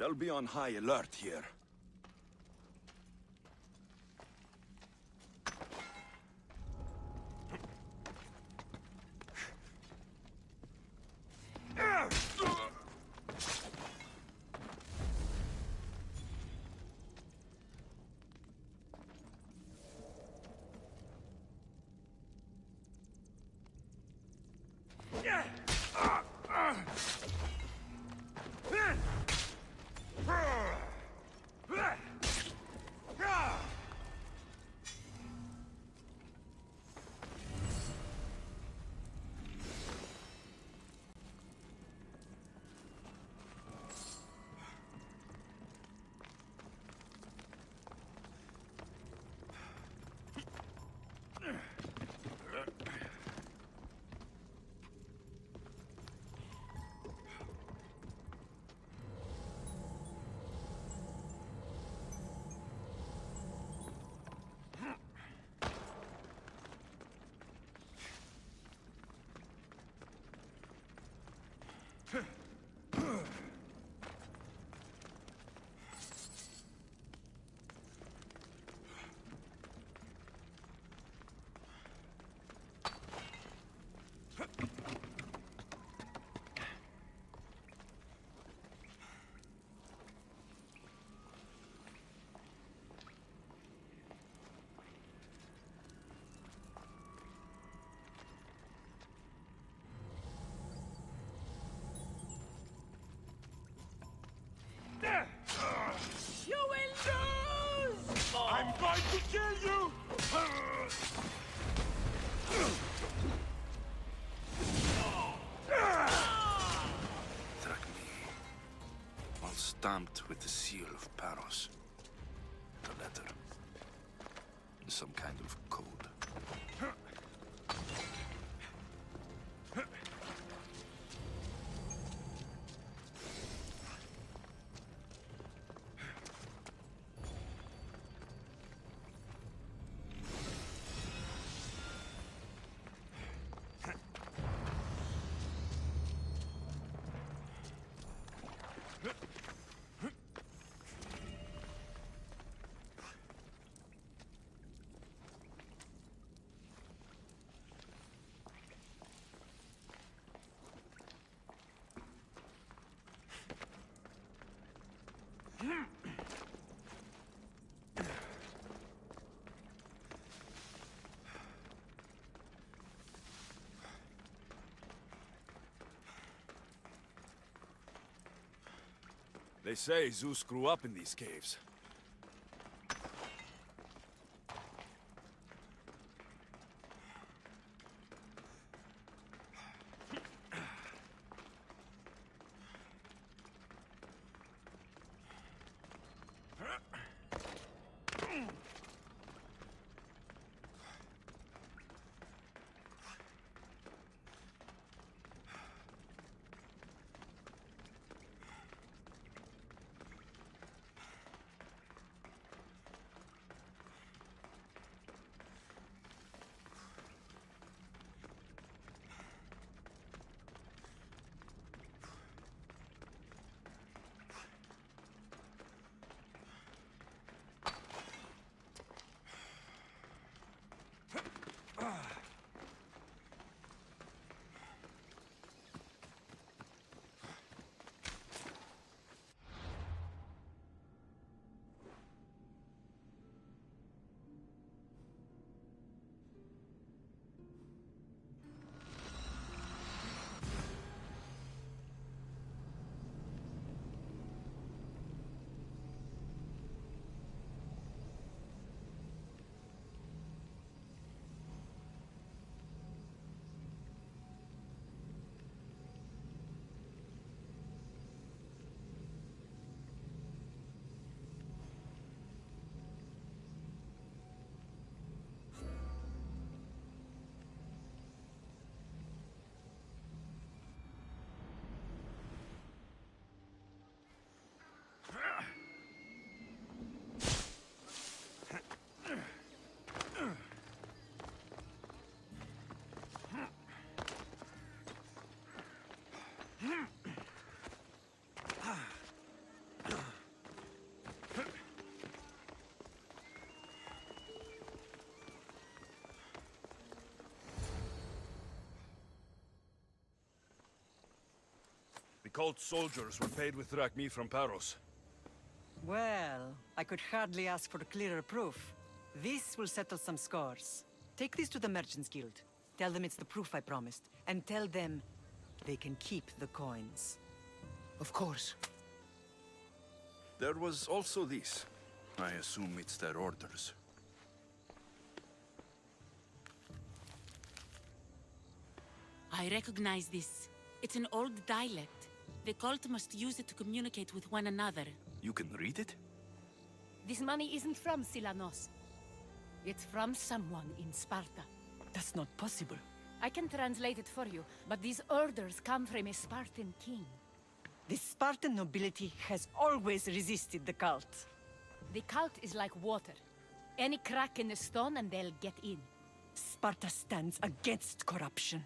They'll be on high alert here. You will lose! I'm going to kill you! Struck me. All stamped with the seal of Paros. The letter. Some kind of code. They say Zeus grew up in these caves. cult soldiers were paid with drachmi from Paros. Well, I could hardly ask for clearer proof. This will settle some scores. Take this to the Merchants Guild. Tell them it's the proof I promised. And tell them they can keep the coins. Of course. There was also this. I assume it's their orders. I recognize this. It's an old dialect. The cult must use it to communicate with one another. You can read it? This money isn't from Silanos. It's from someone in Sparta. That's not possible. I can translate it for you, but these orders come from a Spartan king. The Spartan nobility has always resisted the cult. The cult is like water. Any crack in the stone and they'll get in. Sparta stands against corruption.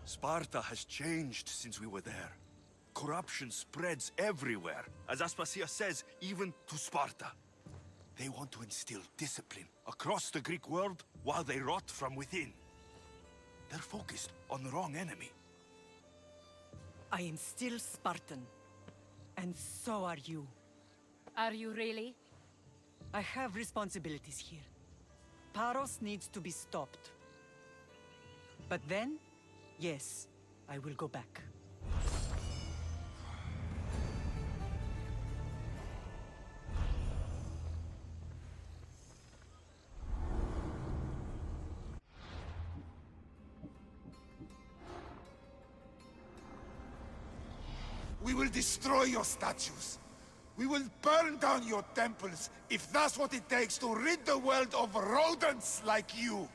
Sparta has changed since we were there. Corruption spreads everywhere. As Aspasia says, even to Sparta. They want to instill discipline across the Greek world while they rot from within. They're focused on the wrong enemy. I am still Spartan. And so are you. Are you really? I have responsibilities here. Paros needs to be stopped. But then, yes, I will go back. We will destroy your statues. We will burn down your temples if that's what it takes to rid the world of rodents like you.